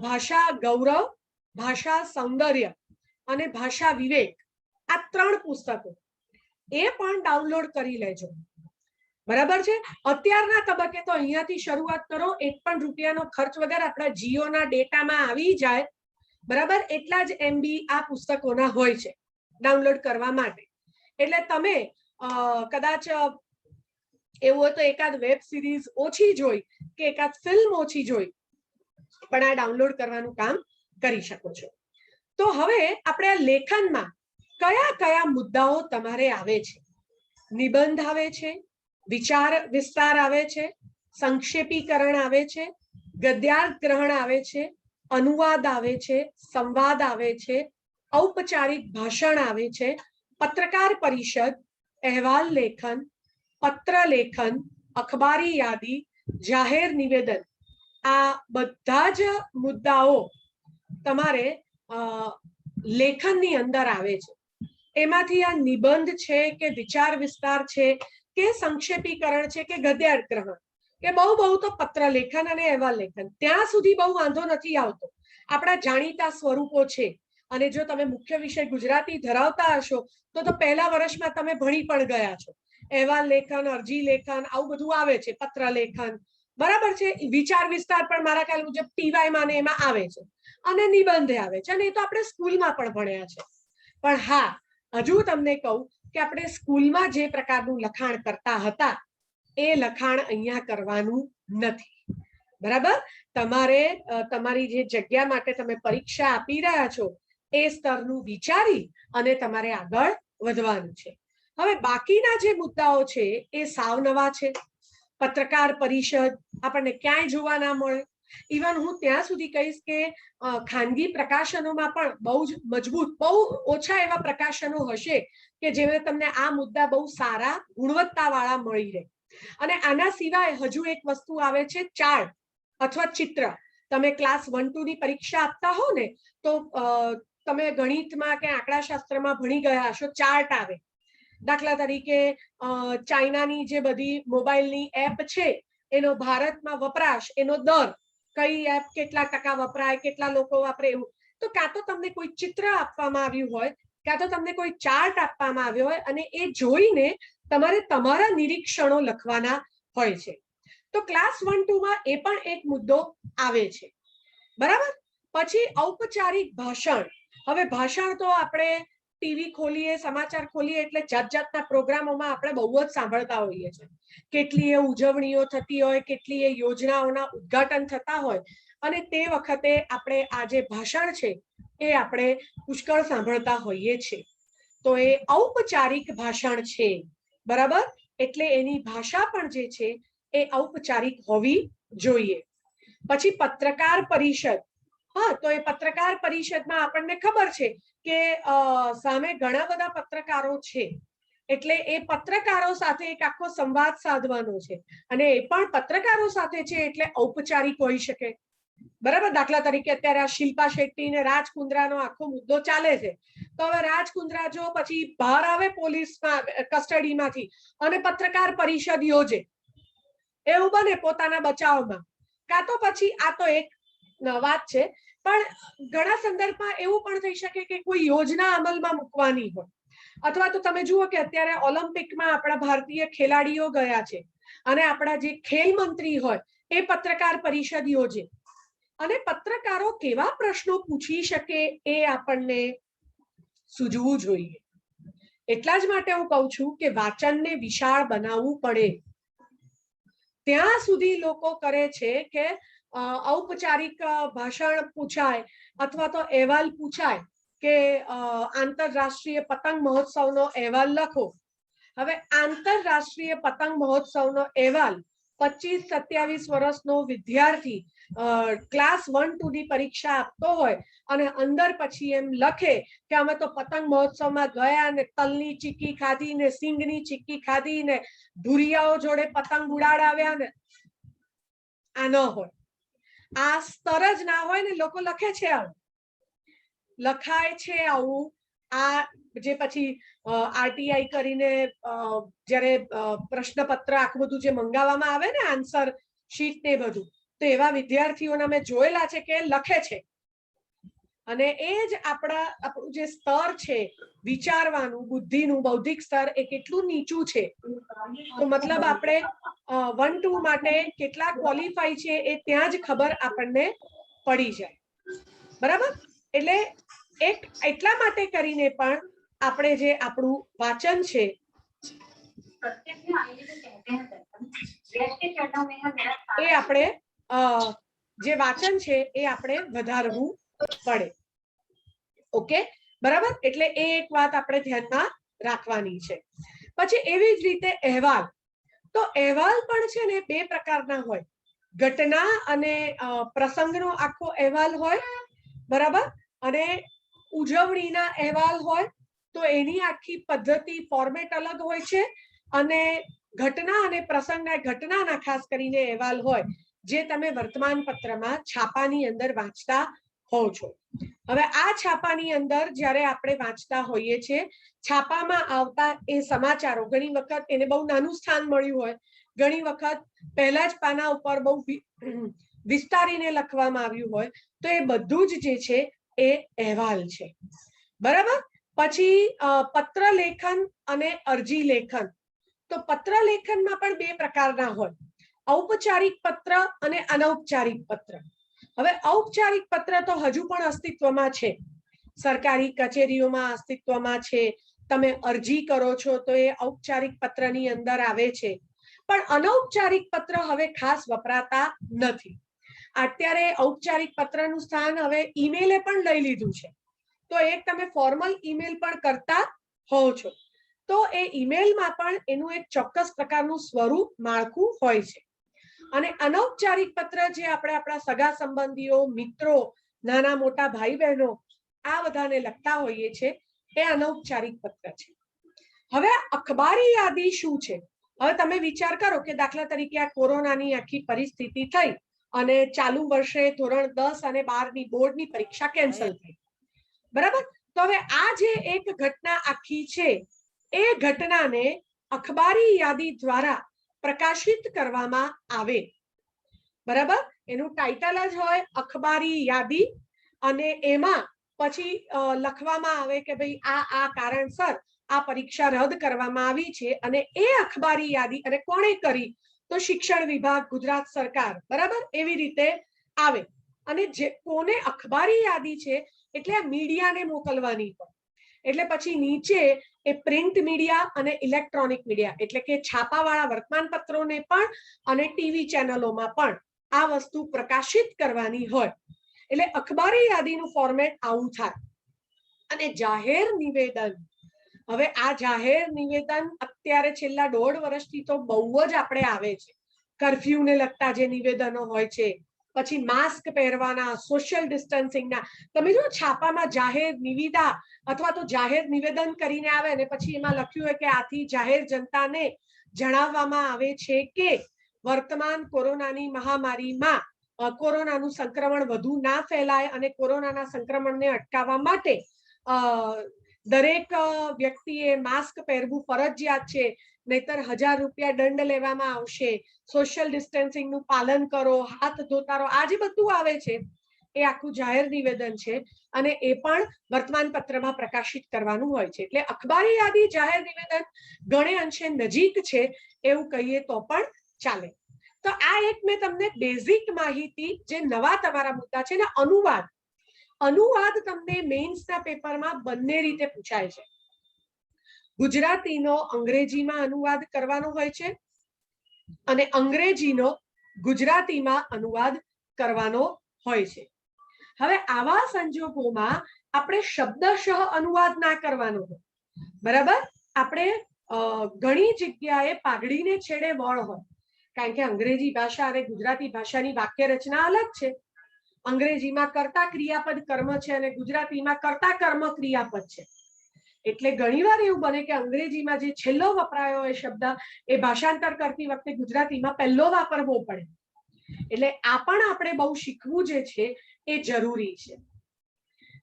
ભાષા ગૌરવ, ભાષા સૌંદર્ય અને ભાષા વિવેક, આ 3 પુસ્તકો એ પણ ડાઉનલોડ કરી લેજો. બરાબર છે. અત્યારના તબક્કે તો અહીંયાથી શરૂઆત કરો. 1 પણ રૂપિયાનો ખર્ચ વગર આપણા જીઓના ડેટામાં આવી જાય. બરાબર. એટલા જ MB આ પુસ્તકોના હોય છે ડાઉનલોડ કરવા માટે. એટલે તમે કદાચ એવું હોય તો એકાદ વેબ સિરીઝ ઓછી જોઈ કે એકાદ ફિલ્મ ઓછી જોઈ પણ આ ડાઉનલોડ કરવાનું કામ કરી શકો છો. તો હવે આપણે આ લેખનમાં કયા કયા મુદ્દાઓ તમારે આવે છે? નિબંધ આવે છે, વિચાર વિસ્તાર આવે છે, સંક્ષેપીકરણ આવે છે, ગદ્યાર્થ ગ્રહણ આવે છે, અનુવાદ આવે છે, સંવાદ આવે છે, ઔપચારિક ભાષણ આવે છે, પત્રકાર પરિષદ, અહેવાલ લેખન, પત્ર લેખન, અખબારી યાદી, જાહેર નિવેદન, આ બધા જ મુદ્દાઓ તમારે લેખનની અંદર આવે છે. એમાંથી આ નિબંધ છે કે વિચાર વિસ્તાર છે કે સંક્ષેપીકરણ છે કે ગદ્યાર્થ ગ્રહણ કે બહુ તો પત્ર લેખન અને અહેવાલ લેખન, ત્યાં સુધી બહુ વાંધો નથી આવતો. આપણા જાણીતા સ્વરૂપો છે. અને જો તમે મુખ્ય વિષય ગુજરાતી ધરાવતા હશો તો પહેલા વર્ષમાં તમે ભણી પણ ગયા છો. અહેવાલ લેખન, અરજી લેખન, આવું બધું આવે છે, પત્ર લેખન. બરાબર છે. વિચાર વિસ્તાર પણ મારા ખ્યાલ મુજબ TYમાં ને એમાં આવે છે અને નિબંધ આવે છે અને એ તો આપણે સ્કૂલમાં પણ ભણ્યા છે. પણ હા, હજુ તમને કહું કે આપણે સ્કૂલમાં જે પ્રકારનું લખાણ કરતા હતા એ લખાણ અહીંયા કરવાનું નથી. બરાબર. તમારે તમારી જે જગ્યા માટે તમે પરીક્ષા આપી રહ્યા છો એ સ્તરનું વિચારી અને તમારે આગળ વધવાનું છે. હવે બાકીના જે મુદ્દાઓ છે એ સાવ નવા છે. પત્રકાર પરિષદ આપણને ક્યાંય જોવા ના મળે. ઇવન હું ત્યાં સુધી કહીશ કે ખાનગી પ્રકાશનોમાં પણ બહુ જ મજબૂત, બહુ ઓછા એવા પ્રકાશનો હશે કે જેમાં તમને આ મુદ્દા બહુ સારા ગુણવત્તાવાળા મળી રહે. અને આના સિવાય હજુ એક વસ્તુ આવે છે, ચાર્ટ અથવા ચિત્ર. તમે ક્લાસ 1-2 ની પરીક્ષા આપતા હો ને તો તમે ગણિતમાં કે આંકડાશાસ્ત્રમાં ભણી ગયા હશો, ચાર્ટ આવે. દાખલા તરીકે ચાઇનાની જે બધી મોબાઈલની એપ છે એનો ભારતમાં વપરાશ, એનો દર, કઈ એપ કેટલા ટકા વપરાય, કેટલા લોકો વાપરે, એવું. તો કાં તો તમને કોઈ ચિત્ર આપવામાં આવ્યું હોય, કાં તો તમને કોઈ ચાર્ટ આપવામાં આવ્યો હોય અને એ જોઈને તમારે તમારા નિરીક્ષણો લખવાના હોય છે. તો ક્લાસ 1-2 માં એ પણ એક મુદ્દો આવે છે. બરાબર. પછી ઔપચારિક ભાષણ. હવે ભાષણ તો આપણે ટીવી ખોલીએ, સમાચાર ખોલીએ એટલે જાત જાતના પ્રોગ્રામોમાં આપણે બહુ જ સાંભળતા હોઈએ છીએ. કેટલીય ઉજવણીઓ થતી હોય, કેટલીય યોજનાઓના ઉદ્ઘાટન થતા હોય અને તે વખતે આપણે આ જે ભાષણ છે એ આપણે પુષ્કળ સાંભળતા હોઈએ છીએ. તો એ ઔપચારિક ભાષણ છે. બરાબર. એટલે એની ભાષા પણ જે છે એ ઔપચારિક હોવી જોઈએ. પછી પત્રકાર પરિષદ. હા, તો એ પત્રકાર પરિષદમાં આપણને ખબર છે કે સામે ઘણા બધા પત્રકારો છે એટલે એ પત્રકારો સાથે એક આખો સંવાદ સાધવાનો છે અને એ પણ પત્રકારો સાથે છે એટલે ઔપચારિક હોઈ શકે. બરાબર. દાખલા તરીકે અત્યારે આ શિલ્પા શેટ્ટી ને રાજ કુંદ્રાનો આખો મુદ્દો ચાલે છે. તો હવે રાજ કુંદ્રા જો પછી બહાર આવે પોલીસમાં કસ્ટડીમાંથી અને પત્રકાર પરિષદ યોજે, એવું બને પોતાના બચાવમાં, કાં તો પછી આ તો એક વાત છે, પણ ઘણા સંદર્ભમાં એવું પણ થઈ શકે કે કોઈ યોજના અમલમાં મૂકવાની હોય. અથવા તો તમે જુઓ કે અત્યારે ઓલિમ્પિકમાં આપણા ભારતીય ખેલાડીઓ ગયા છે અને આપણા જે ખેલ મંત્રી હોય એ પત્રકાર પરિષદ યોજે અને પત્રકારો કેવા પ્રશ્નો પૂછી શકે એ આપણને સૂઝવું જોઈએ. એટલા જ માટે હું કહું છું કે વાંચનને વિશાળ બનાવવું પડે. ત્યાં સુધી લોકો કરે છે કે ઔપચારિક ભાષણ પૂછાય અથવા તો અહેવાલ પૂછાય કે આંતરરાષ્ટ્રીય પતંગ મહોત્સવનો અહેવાલ લખો. હવે આંતરરાષ્ટ્રીય પતંગ મહોત્સવનો અહેવાલ 25-27 વર્ષનો વિદ્યાર્થી ક્લાસ 1-2 ની પરીક્ષા આપતો હોય અને અંદર પછી એમ લખે કે અમે તો પતંગ મહોત્સવમાં ગયા ને તલની ચીક્કી ખાધી ને સિંગની ચીક્કી ખાધી ને ભૂરિયાઓ જોડે પતંગ ઉડાડાવ્યા ને, આ ન હોય. આ સ્તર જ ના હોય ને લોકો લખે છે આવું, લખાય છે આવું. આ જે પછી આરટીઆઈ કરીને જ્યારે પ્રશ્નપત્ર આખું બધું જે મંગાવવામાં આવે ને આન્સર શીટ ને બધું, તો એવા વિદ્યાર્થીઓને અમે જોયેલા છે કે લખે છે. અને એ જ આપણું જે સ્તર છે વિચારવાનું, બુદ્ધિનું, બૌદ્ધિક સ્તર એ કેટલું નીચું છે. તો મતલબ આપણે 1-2 માટે કેટલા ક્વોલિફાય છે એ ત્યાં જ ખબર આપણને પડી જાય. બરાબર. એટલે એક એટલા માટે કરીને પણ આપણે જે આપણું વાંચન છે એ આપણે જે વાંચન છે એ આપણે વધારવું પડે. ઓકે. બરાબર. એટલે એ એક વાત આપણે ધ્યાનમાં રાખવાની છે. પછી એવી જ રીતે અહેવાલ. તો અહેવાલ પણ છે ને 2 પ્રકારના હોય. ઘટના અને પ્રસંગનો આખો અહેવાલ હોય. બરાબર. અને ઉજવણીના અહેવાલ હોય તો એની આખી પદ્ધતિ, ફોર્મેટ અલગ હોય છે. અને ઘટના અને પ્રસંગના, ઘટનાના ખાસ કરીને અહેવાલ હોય જે તમે વર્તમાન પત્રમાં છાપાની અંદર વાંચતા હોવ છો. હવે આ છાપાની અંદર જ્યારે આપણે વાંચતા હોઈએ છીએ, છાપામાં આવતા એ સમાચારો ઘણી વખત એને બહુ નાનું સ્થાન મળ્યું હોય, ઘણી વખત પહેલા જ પાના ઉપર બહુ વિસ્તારીને લખવામાં આવ્યું હોય, તો એ બધું જ જે છે એ અહેવાલ છે. બરાબર. પછી પત્ર લેખન અને અરજી લેખન. તો પત્ર લેખનમાં પણ 2 પ્રકારના હોય, ઔપચારિક પત્ર અને અનૌપચારિક પત્ર. હવે ઔપચારિક પત્ર તો હજુ પણ અસ્તિત્વમાં છે, સરકારી કચેરીઓમાં અસ્તિત્વમાં છે. તમે અરજી કરો છો તો એ ઔપચારિક પત્રની અંદર આવે છે. પણ અનૌપચારિક પત્ર હવે ખાસ વપરાતા નથી. અત્યારે ઔપચારિક પત્રનું સ્થાન હવે ઈમેલે પણ લઈ લીધું છે, તો એક તમે ફોર્મલ ઈમેલ પણ કરતા હોવ છો, તો એ ઈમેલમાં પણ એનું એક ચોક્કસ પ્રકારનું સ્વરૂપ માળખું હોય છે. અને અનૌપચારિક પત્ર જે આપણે આપણા સગા સંબંધીઓ, મિત્રો, નાના મોટા ભાઈ બહેનો આ બધાને લખતા હોઈએ છે, એ અનૌપચારિક પત્ર છે. હવે અખબારી યાદી શું છે? હવે તમે વિચાર કરો કે દાખલા તરીકે આ કોરોનાની આખી પરિસ્થિતિ થઈ અને ચાલુ વર્ષે ધોરણ 10 અને 12 ની બોર્ડની પરીક્ષા કેન્સલ થઈ, બરાબર? તો હવે આ જે એક ઘટના આખી છે, એ ઘટનાને અખબારી યાદી દ્વારા પ્રકાશિત કરવામાં આવે, બરાબર? એનું ટાઇટલ જ હોય અખબારી યાદી, અને એમાં પછી લખવામાં આવે કે ભાઈ આ કારણસર આ પરીક્ષા રદ કરવામાં આવી છે, અને એ અખબારી યાદી અને કોણે કરી? તો શિક્ષણ વિભાગ, ગુજરાત સરકાર, બરાબર? એવી રીતે આવે. અને જે કોને અખબારી યાદી છે એટલે આ મીડિયાને મોકલવાની હોય, એટલે પછી નીચે એ પ્રિન્ટ મીડિયા અને ઇલેક્ટ્રોનિક મીડિયા એટલે કે છાપાવાળા વર્તમાન પત્રોને પણ અને ટીવી ચેનલોમાં પણ આ વસ્તુ પ્રકાશિત કરવાની હોય. એટલે અખબારી યાદીનું ફોર્મેટ આવું થાય. અને જાહેર નિવેદન, હવે આ જાહેર નિવેદન અત્યારે છેલ્લા 1.5 વર્ષથી તો બહુ જ આપણે આવે છે. કર્ફ્યુને લગતા જે નિવેદનો હોય છે, પછી માસ્ક પહેરવાના, સોશિયલ ડિસ્ટન્સિંગના, તમે જો છાપામાં જાહેર નિવિદા અથવા તો જાહેર નિવેદન કરીને આવે ને પછી એમાં લખ્યું હોય કે આથી જાહેર જનતાને જણાવવામાં આવે છે કે વર્તમાન કોરોનાની મહામારીમાં કોરોનાનું સંક્રમણ વધુ ના ફેલાય અને કોરોનાના સંક્રમણને અટકાવવા માટે દરેક વ્યક્તિએ માસ્ક પહેરવું ફરજિયાત છે, નહીતર 1000 રૂપિયા દંડ લેવામાં આવશે, સોશિયલ ડિસ્ટન્સિંગનું પાલન કરો, હાથ ધોતા રહો, આ જે બધું આવે છે એ આખું જાહેર નિવેદન છે, અને એ પણ વર્તમાન પત્રમાં પ્રકાશિત કરવાનું હોય છે. એટલે અખબારી યાદી, જાહેર નિવેદન ઘણે અંશે નજીક છે એવું કહીએ તો પણ ચાલે. તો આ એક મેં તમને બેઝિક માહિતી, જે નવા તમારા મુદ્દા છે ને, અનુવાદ તમને મેઇન્સના પેપરમાં બંને રીતે પૂછાય છે. ગુજરાતીનો અંગ્રેજીમાં અનુવાદ કરવાનો હોય છે અને અંગ્રેજીનો ગુજરાતીમાં અનુવાદ કરવાનો હોય છે. હવે આવા સંજોગોમાં આપણે શબ્દશઃ અનુવાદ ના કરવાનો હોય, બરાબર? આપણે ઘણી જગ્યાએ પાઘડીને છેડે વળ હોય, કારણ કે અંગ્રેજી ભાષા અને ગુજરાતી ભાષાની વાક્ય રચના અલગ છે. અંગ્રેજીમાં કર્તા ક્રિયાપદ કર્મ છે અને ગુજરાતીમાં કર્તા કર્મ ક્રિયાપદ છે. એટલે ઘણીવાર એવું બને કે અંગ્રેજીમાં જે છેલ્લો વપરાયો એ શબ્દ એ ભાષાંતર કરતી વખતે ગુજરાતીમાં પહેલો વાપરવો પડે. એટલે આ પણ આપણે બહુ શીખવું જે છે એ જરૂરી છે,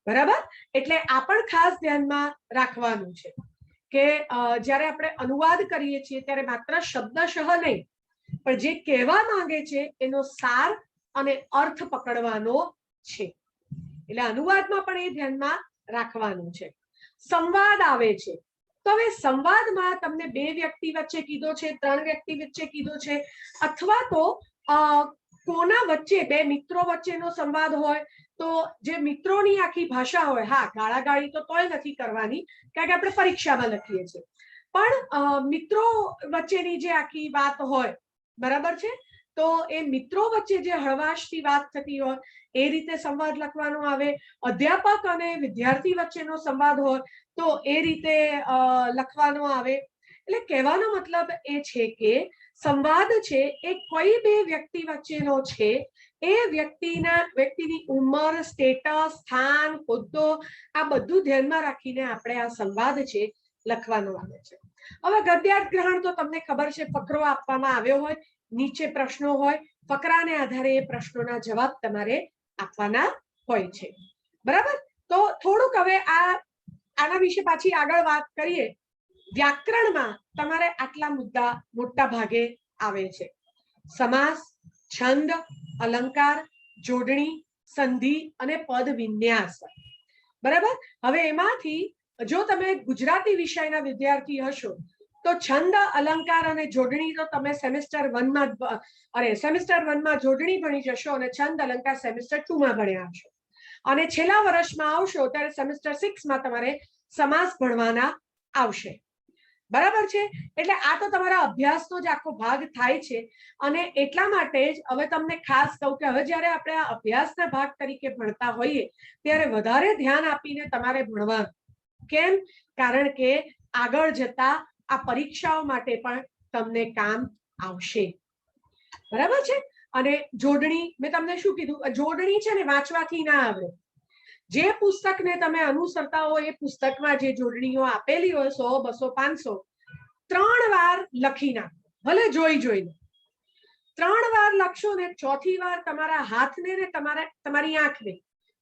બરાબર? એટલે આ પણ ખાસ ધ્યાનમાં રાખવાનું છે કે જ્યારે આપણે અનુવાદ કરીએ છીએ ત્યારે માત્ર શબ્દશઃ નહીં, પણ જે કહેવા માંગે છે એનો સાર અને અર્થ પકડવાનો છે. એટલે અનુવાદમાં પણ એ ધ્યાનમાં રાખવાનું છે. સંવાદ આવે છે, તો હવે સંવાદમાં તમને 2 વ્યક્તિ વચ્ચે કીધો છે, 3 વ્યક્તિ વચ્ચે કીધો છે, અથવા તો કોના વચ્ચે 2 મિત્રો વચ્ચેનો સંવાદ હોય, તો જે મિત્રોની આખી ભાષા હોય, હા ગાળાગાળી તો તોય નથી કરવાની કારણ કે આપણે પરીક્ષામાં લખીએ છીએ, પણ મિત્રો વચ્ચેની જે આખી વાત હોય, બરાબર છે? તો એ મિત્રો વચ્ચે જે હળવાશથી વાત થતી હોય એ રીતે સંવાદ લખવાનો આવે. અધ્યાપક અને વિદ્યાર્થી વચ્ચેનો સંવાદ હોય તો એ રીતે લખવાનો આવે. એટલે કહેવાનો મતલબ એ છે કે સંવાદ છે એ કોઈ 2 વ્યક્તિ વચ્ચેનો છે. એ વ્યક્તિની ઉંમર, સ્ટેટસ, સ્થાન, હોદ્દો આ બધું ધ્યાનમાં રાખીને આપણે આ સંવાદ છે લખવાનો આવે છે. હવે ગદ્યાર્થ ગ્રહણ તો તમને ખબર છે, ફકરો આપવામાં આવ્યો હોય, નીચે પ્રશ્નો હોય, ફકરાને આધારે એ પ્રશ્નોના જવાબ તમારે આપવાના હોય છે, બરાબર? તો થોડુંક હવે આના વિશે પાછી આગળ વાત કરીએ. વ્યાકરણમાં તમારે આટલા મુદ્દા મોટા ભાગે આવે છે: સમાસ, છંદ, અલંકાર, જોડણી, સંધિ અને પદ વિન્યાસ, બરાબર? હવે એમાંથી જો તમે ગુજરાતી વિષયના વિદ્યાર્થી હશો તો છંદ, અલંકાર અને જોડણી તો તમે સેમેસ્ટર 1 માં જોડણી ભણી જશો અને છંદ અલંકાર સેમેસ્ટર 2 માં ભણ્યા હશો, અને છેલ્લા વર્ષમાં આવશો ત્યારે સેમેસ્ટર 6 માં તમારે સમાસ ભણવાના આવશે. બરાબર છે. એટલે આ તો તમારા અભ્યાસનો જ આખો ભાગ થાય છે અને એટલા માટે જ હવે તમને ખાસ કહું કે હવે જ્યારે આપણે આ અભ્યાસના ભાગ તરીકે ભણતા હોઈએ ત્યારે વધારે ધ્યાન આપીને તમારે ભણવાનું. કેમ? કારણ કે આગળ જતા આ પરીક્ષાઓ માટે પણ તમને કામ આવશે. બરાબર છે. અને જોડણી મેં તમને શું કીધું, જોડણી છે ને વાંચવાથી ના આવડે. જે પુસ્તકને તમે અનુસરતા હો એ પુસ્તકમાં જે જોડણીઓ આપેલી હોય 100, 200, 500 3 વાર લખી નાખો. ભલે જોઈને 3 વાર લખશો ને ચોથી વાર તમારા હાથને ને તમારી આંખને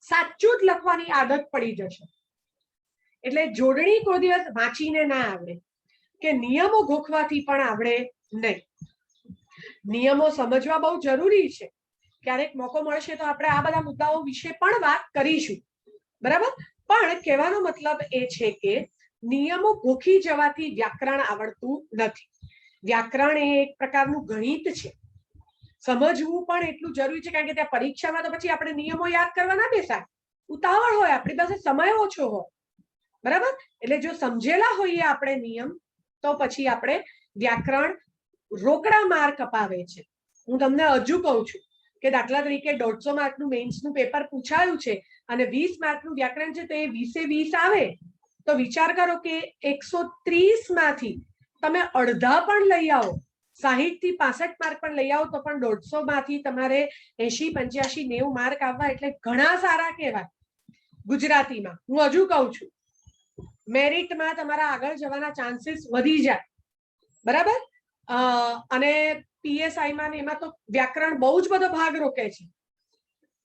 સાચું જ લખવાની આદત પડી જશે. એટલે જોડણી કોઈ દિવસ વાંચીને ના આવડે કે નિયમો ગોખવાથી પણ આવડે નહીં. નિયમો સમજવા બહુ જરૂરી છે. ક્યારેક મોકો મળશે તો આપણે આ બધા મુદ્દાઓ વિશે પણ વાત કરીશું. બરાબર. પણ કહેવાનો મતલબ એ છે કે નિયમો ગોખી જવાથી વ્યાકરણ આવડતું નથી. વ્યાકરણ એ એક પ્રકારનું ગણિત છે. સમજવું પણ એટલું જરૂરી છે, કારણ કે ત્યાં પરીક્ષામાં તો પછી આપણે નિયમો યાદ કરવા ના બેસાય. ઉતાવળ હોય, આપણી પાસે સમય ઓછો હોય. બરાબર. એટલે જો સમજેલા હોઈએ આપણે નિયમ તો પછી આપણે વ્યાકરણ રોકડા માર્ક અપાવે છે. હું તમને હજુ કહું છું કે દાખલા તરીકે 150 માર્કનું મેઇન્સનું પેપર પૂછાયું છે અને 20 માર્કનું વ્યાકરણ છે તો એ 20 આવે તો વિચાર કરો કે 130 માંથી તમે અડધા પણ લઈ આવો, 60 થી 65 માર્ક પણ લઈ આવો તો પણ 150 માંથી તમારે 80, 85, 90 માર્ક આવવા એટલે ઘણા સારા કહેવાય. ગુજરાતીમાં હું હજુ કહું છું, મેરિટમાં તમારા આગળ જવાના ચાન્સીસ વધી જાય. બરાબર. અને પીએસઆઈમાં એમાં તો વ્યાકરણ બહુ જ બધો ભાગ રોકે છે.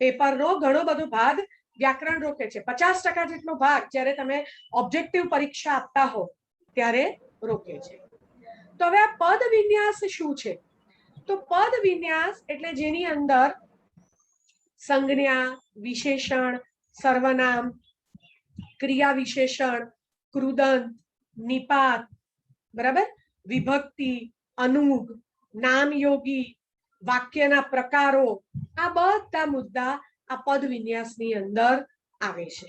પેપરનો ઘણો બધો ભાગ વ્યાકરણ રોકે છે. 50% જેટલો ભાગ જ્યારે તમે ઓબ્જેક્ટિવ પરીક્ષા આપતા હો ત્યારે રોકે છે. તો હવે આ પદ વિન્યાસ શું છે? તો પદ વિન્યાસ એટલે જેની અંદર સંજ્ઞા, વિશેષણ, સર્વનામ, ક્રિયા વિશેષણ, કૃદંત, નિપાત, બરાબર, વિભક્તિ, અનુગ, નામયોગી, વાક્યના પ્રકારો, આ બધા મુદ્દા આ પદ વિન્યાસની અંદર આવે છે.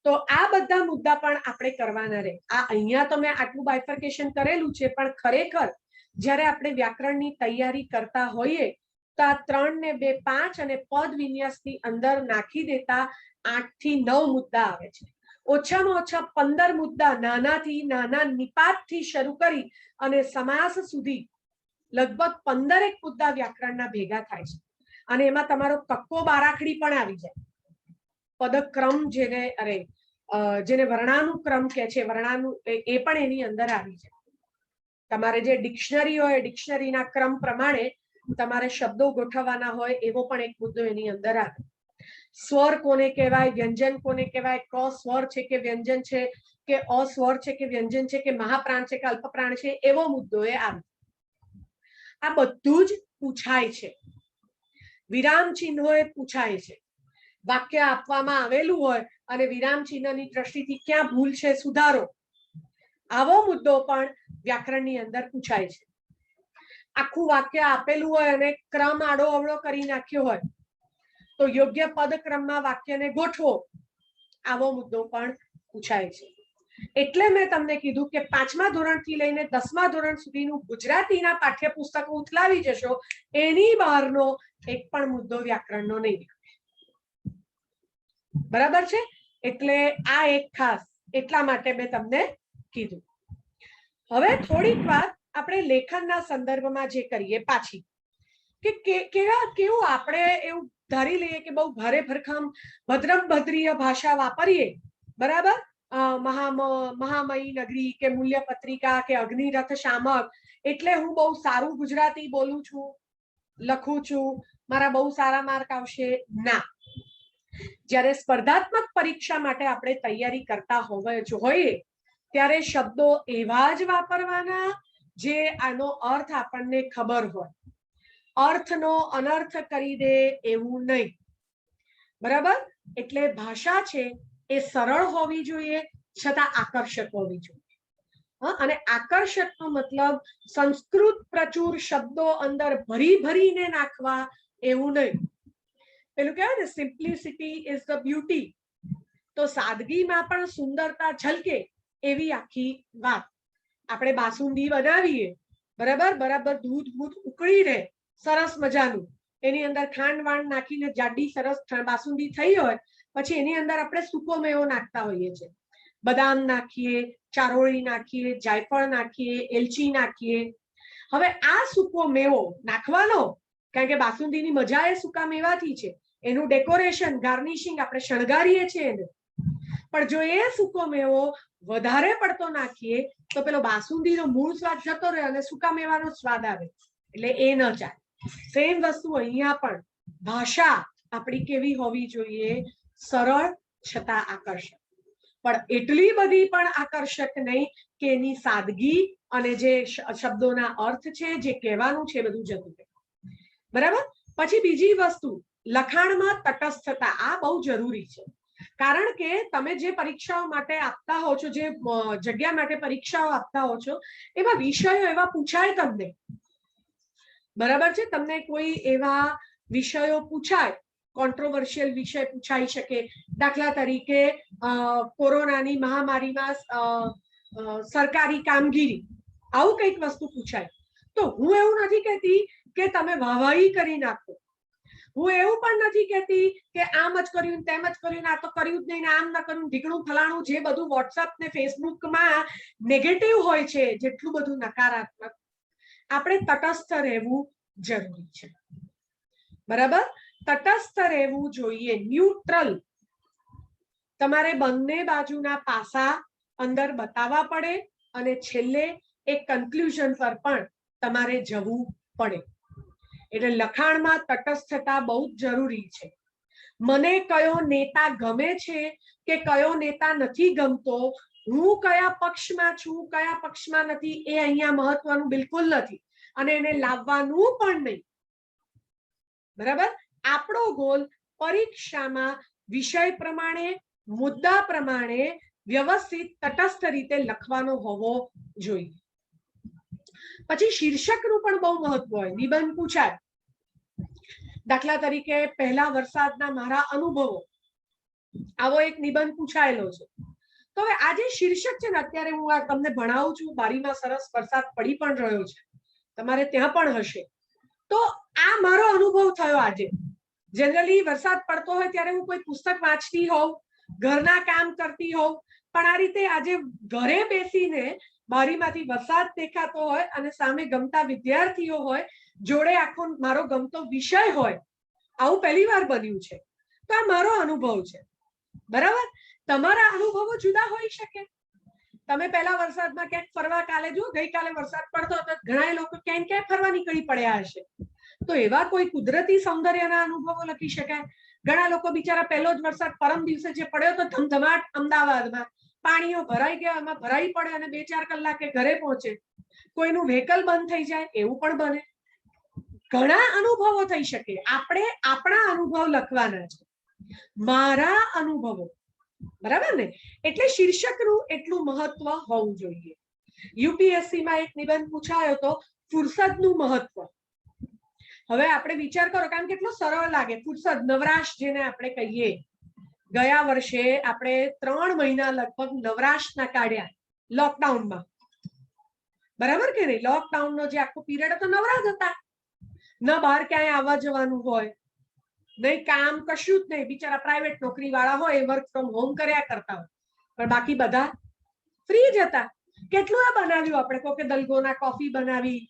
તો આ બધા મુદ્દા પણ આપણે કરવાના રહે. આ અહીંયા તો મેં આટલું બાયફર્કેશન કરેલું છે, પણ ખરેખર જ્યારે આપણે વ્યાકરણની તૈયારી કરતા હોઈએ તો આ 3 ને 2 5 અને પદ વિન્યાસની અંદર નાખી દેતા 8 થી 9 મુદ્દા આવે છે. ઓછામાં ઓછા 15 મુદ્દા નાનાથી નાના નિપાતથી શરૂ કરી અને સમાસ સુધી લગભગ 15 મુદ્દા વ્યાકરણના ભેગા થાય છે. અને એમાં તમારો કક્કો બારાખડી પણ આવી જાય. પદક્રમ જેને વર્ણાનુક્રમ કે છે, વર્ણાનું એ પણ એની અંદર આવી જાય. તમારે જે ડિક્શનરી હોય ડિક્શનરીના ક્રમ પ્રમાણે તમારે શબ્દો ગોઠવવાના હોય એવો પણ એક મુદ્દો એની અંદર આવે. સ્વર કોને કહેવાય, વ્યંજન કોને કહેવાય, ક સ્વર છે કે વ્યંજન છે કે અસ્વર છે કે વ્યંજન છે કે મહાપ્રાણ છે કે અલ્પપ્રાણ છે, એવો મુદ્દો એ આવે. આ બધું જ પૂછાય છે. વિરામ ચિહ્નો એ પૂછાય છે. વાક્ય આપવામાં આવેલું હોય અને વિરામ ચિહ્નની દ્રષ્ટિથી ક્યાં ભૂલ છે સુધારો, આવો મુદ્દો પણ વ્યાકરણની અંદર પૂછાય છે. આખું વાક્ય આપેલું હોય અને ક્રમ આડો અવળો કરી નાખ્યો હોય તો યોગ્ય પદ ક્રમમાં વાક્યને ગોઠવો, આવો મુદ્દો પણ પૂછાય છે. એટલે મેં તમને કીધું કે 5મા ધોરણથી લઈને 10મા ધોરણ સુધીનું ગુજરાતીના પાઠ્યપુસ્તકો ઉથલાવી જશો, એની બહારનો એક પણ મુદ્દો વ્યાકરણનો નહીં. બરાબર છે. એટલે આ એક ખાસ એટલા માટે મેં તમને કીધું. હવે થોડીક વાત આપણે લેખનના સંદર્ભમાં જે કરીએ પાછી કે કેવું આપણે એવું ધારી લઈએ કે બહુ ભારે ભરખમ ભદ્રમ ભદ્રીય ભાષા વાપરીએ. બરાબર. મહામયી નગરી કે મૂલ્ય પત્રિકા કે અગ્નિરથ શામક એટલે હું બહુ સારું ગુજરાતી બોલું છું, લખું છું, મારા બહુ સારા માર્ક આવશે. ના. જ્યારે સ્પર્ધાત્મક પરીક્ષા માટે આપણે તૈયારી કરતા હોઈએ ત્યારે શબ્દો એવા જ વાપરવાના જે આનો અર્થ આપણને ખબર હોય. અર્થનો અનર્થ કરી દે એવું નહીં. બરાબર. એટલે ભાષા છે એ સરળ હોવી જોઈએ છતાં આકર્ષક હોવી જોઈએ. અને આકર્ષકનો મતલબ સંસ્કૃત પ્રચુર શબ્દો અંદર ભરીને નાખવા એવું નહીં. પેલું કહેવાય ને, સિમ્પ્લિસિટી ઇઝ ધ બ્યુટી. તો સાદગીમાં પણ સુંદરતા ઝલકે એવી આખી વાત. આપણે બાસુંદી બનાવીએ, બરાબર, બરાબર દૂધ ઉકળી રહે સરસ મજાનું, એની અંદર ખાંડ વાંડ નાખીને જાડી સરસ બાસુંદી થઈ હોય, પછી એની અંદર આપણે સૂકો મેવો નાખતા હોઈએ છીએ, બદામ નાખીએ, ચારોળી નાખીએ, જાયફળ નાખીએ, એલચી નાખીએ. હવે આ સૂકો મેવો નાખવાનો, કારણ કે બાસુંદીની મજા એ સૂકા મેવાથી છે, એનું ડેકોરેશન ગાર્નિશિંગ આપણે શણગારીએ છીએ એને. પણ જો એ સૂકો મેવો વધારે પડતો નાખીએ તો પેલો બાસુંદીનો મૂળ સ્વાદ જતો રહે અને સૂકા મેવાનો સ્વાદ આવે, એટલે એ ન ચાલે. સેમ વસ્તુ અહીંયા પણ, ભાષા આપણી કેવી હોવી જોઈએ? સરળ છતાં આકર્ષક, પણ એટલી બધી પણ આકર્ષક નહીં કે એની સાદગી અને જે શબ્દોના અર્થ છે, જે કહેવાનું છે, બધું જતું રહે. બરાબર. પછી બીજી વસ્તુ, લખાણમાં તટસ્થતા. આ બહુ જરૂરી છે, કારણ કે તમે જે પરીક્ષાઓ માટે આપતા હો છો, જે જગ્યા માટે પરીક્ષાઓ આપતા હો છો, એવા વિષયો એવા પૂછાય તમને, બરાબર છે? તમને કોઈ એવા વિષયો પૂછાય, કોન્ટ્રોવર્શિયલ વિષય પૂછાઈ શકે, દાખલા તરીકે કોરોનાની મહામારીમાં સરકારી કામગીરી, આવું કંઈક વસ્તુ પૂછાય, તો હું એવું નથી કહેતી કે તમે વાહવાહી કરી નાખો, હું એવું પણ નથી કહેતી કે આમ જ કર્યું તેમ જ કર્યું, આ તો કર્યું જ નહીં ને આમ ના કર્યું, ઢીકણું ફલાણું, જે બધું વોટ્સઅપ ને ફેસબુકમાં નેગેટિવ હોય છે, જેટલું બધું નકારાત્મક, આપણે તટસ્થ રહેવું જરૂરી છે. બરાબર, તટસ્થ રહેવું જોઈએ, ન્યુટ્રલ. તમારે બંને બાજુના પાસા અંદર બતાવવા પડે અને છેલ્લે એક કન્ક્લુઝન પર પણ તમારે જવું પડે. એટલે લખાણમાં તટસ્થતા બહુ જ જરૂરી છે. મને કયો નેતા ગમે છે કે કયો નેતા નથી ગમતો, હું કયા પક્ષમાં છું કયા પક્ષમાં નથી, એ અહીંયા મહત્વનું બિલકુલ નથી, અને એને લાવવાનું પણ નહીં. બરાબર. આપણો ગોલ પરીક્ષામાં વિષય પ્રમાણે, મુદ્દા પ્રમાણે વ્યવસ્થિત તટસ્થ રીતે લખવાનો હોવો જોઈએ. પછી શીર્ષકનું પણ બહુ મહત્વ હોય. નિબંધ પૂછાય, દાખલા તરીકે પહેલા વરસાદના મારા અનુભવો, આવો એક નિબંધ પૂછાયેલો છે. તો હવે આ જે શીર્ષક છે ને, અત્યારે હું આ તમને ભણાવું છું, બારીમાં સરસ વરસાદ પડી પણ રહ્યો છે, તમારે ત્યાં પણ હશે. તો આ મારો અનુભવ થયો આજે. જનરલી વરસાદ પડતો હોય ત્યારે હું કોઈ પુસ્તક વાંચતી હોઉં, ઘરના કામ કરતી હોઉં, પણ આ રીતે આજે ઘરે બેસીને બારીમાંથી વરસાદ દેખાતો હોય અને સામે ગમતા વિદ્યાર્થીઓ હોય, જોડે આખો મારો ગમતો વિષય હોય, આવું પહેલી વાર બન્યું છે. તો આ મારો અનુભવ છે. બરાબર. તમારા અનુભવો જુદા હોઈ શકે. તમે પહેલા વરસાદમાં ક્યાંક ફરવા, કાલે જો ગઈકાલે વરસાદ પડતો હતો, ઘણા લોકો ક્યાંક ક્યાંક ફરવા નીકળી પડ્યા હશે, તો એવા કોઈ કુદરતી સૌંદર્યના અનુભવો લખી શકાય. ઘણા લોકો બિચારા પહેલો જ વરસાદ પરમ દિવસે જે પડ્યો તો ધમધમાટ અમદાવાદમાં, પાણીઓ ભરાઈ ગયા, એમાં ભરાઈ પડે અને 2-4 કલાકે ઘરે પહોંચે, કોઈનું વ્હીકલ બંધ થઈ જાય, એવું પણ બને. ઘણા અનુભવો થઈ શકે. આપણે આપણા અનુભવ લખવાના છે, મારા અનુભવો. બરાબર ને? એટલે શીર્ષકનું એટલું મહત્વ હોવું જોઈએ. યુપીએસસી માં એક નિબંધ પૂછાયો હતો, ફુરસદનું મહત્વ. હવે આપણે વિચાર કરો, કારણ કે કેટલો સરળ લાગે, ફુરસદ, નવરાશ જેને આપણે કહીએ. ગયા વર્ષે આપણે 3 મહિના લગભગ નવરાશના કાઢ્યા લોકડાઉનમાં. બરાબર કે નહીં? લોકડાઉનનો જે આખો પીરિયડ હતો, નવરા જ હતા. ન બહાર ક્યાંય આવવા જવાનું હોય, નહીં કામ, કશું જ નહીં. બિચારા પ્રાઇવેટ નોકરી વાળા હોય, વર્ક ફ્રોમ હોમ કર્યા કરતા હોય, પણ બાકી બધા ફ્રી જ હતા. કેટલું એ બનાવ્યું આપણે, કોકે દલગોના કોફી બનાવી,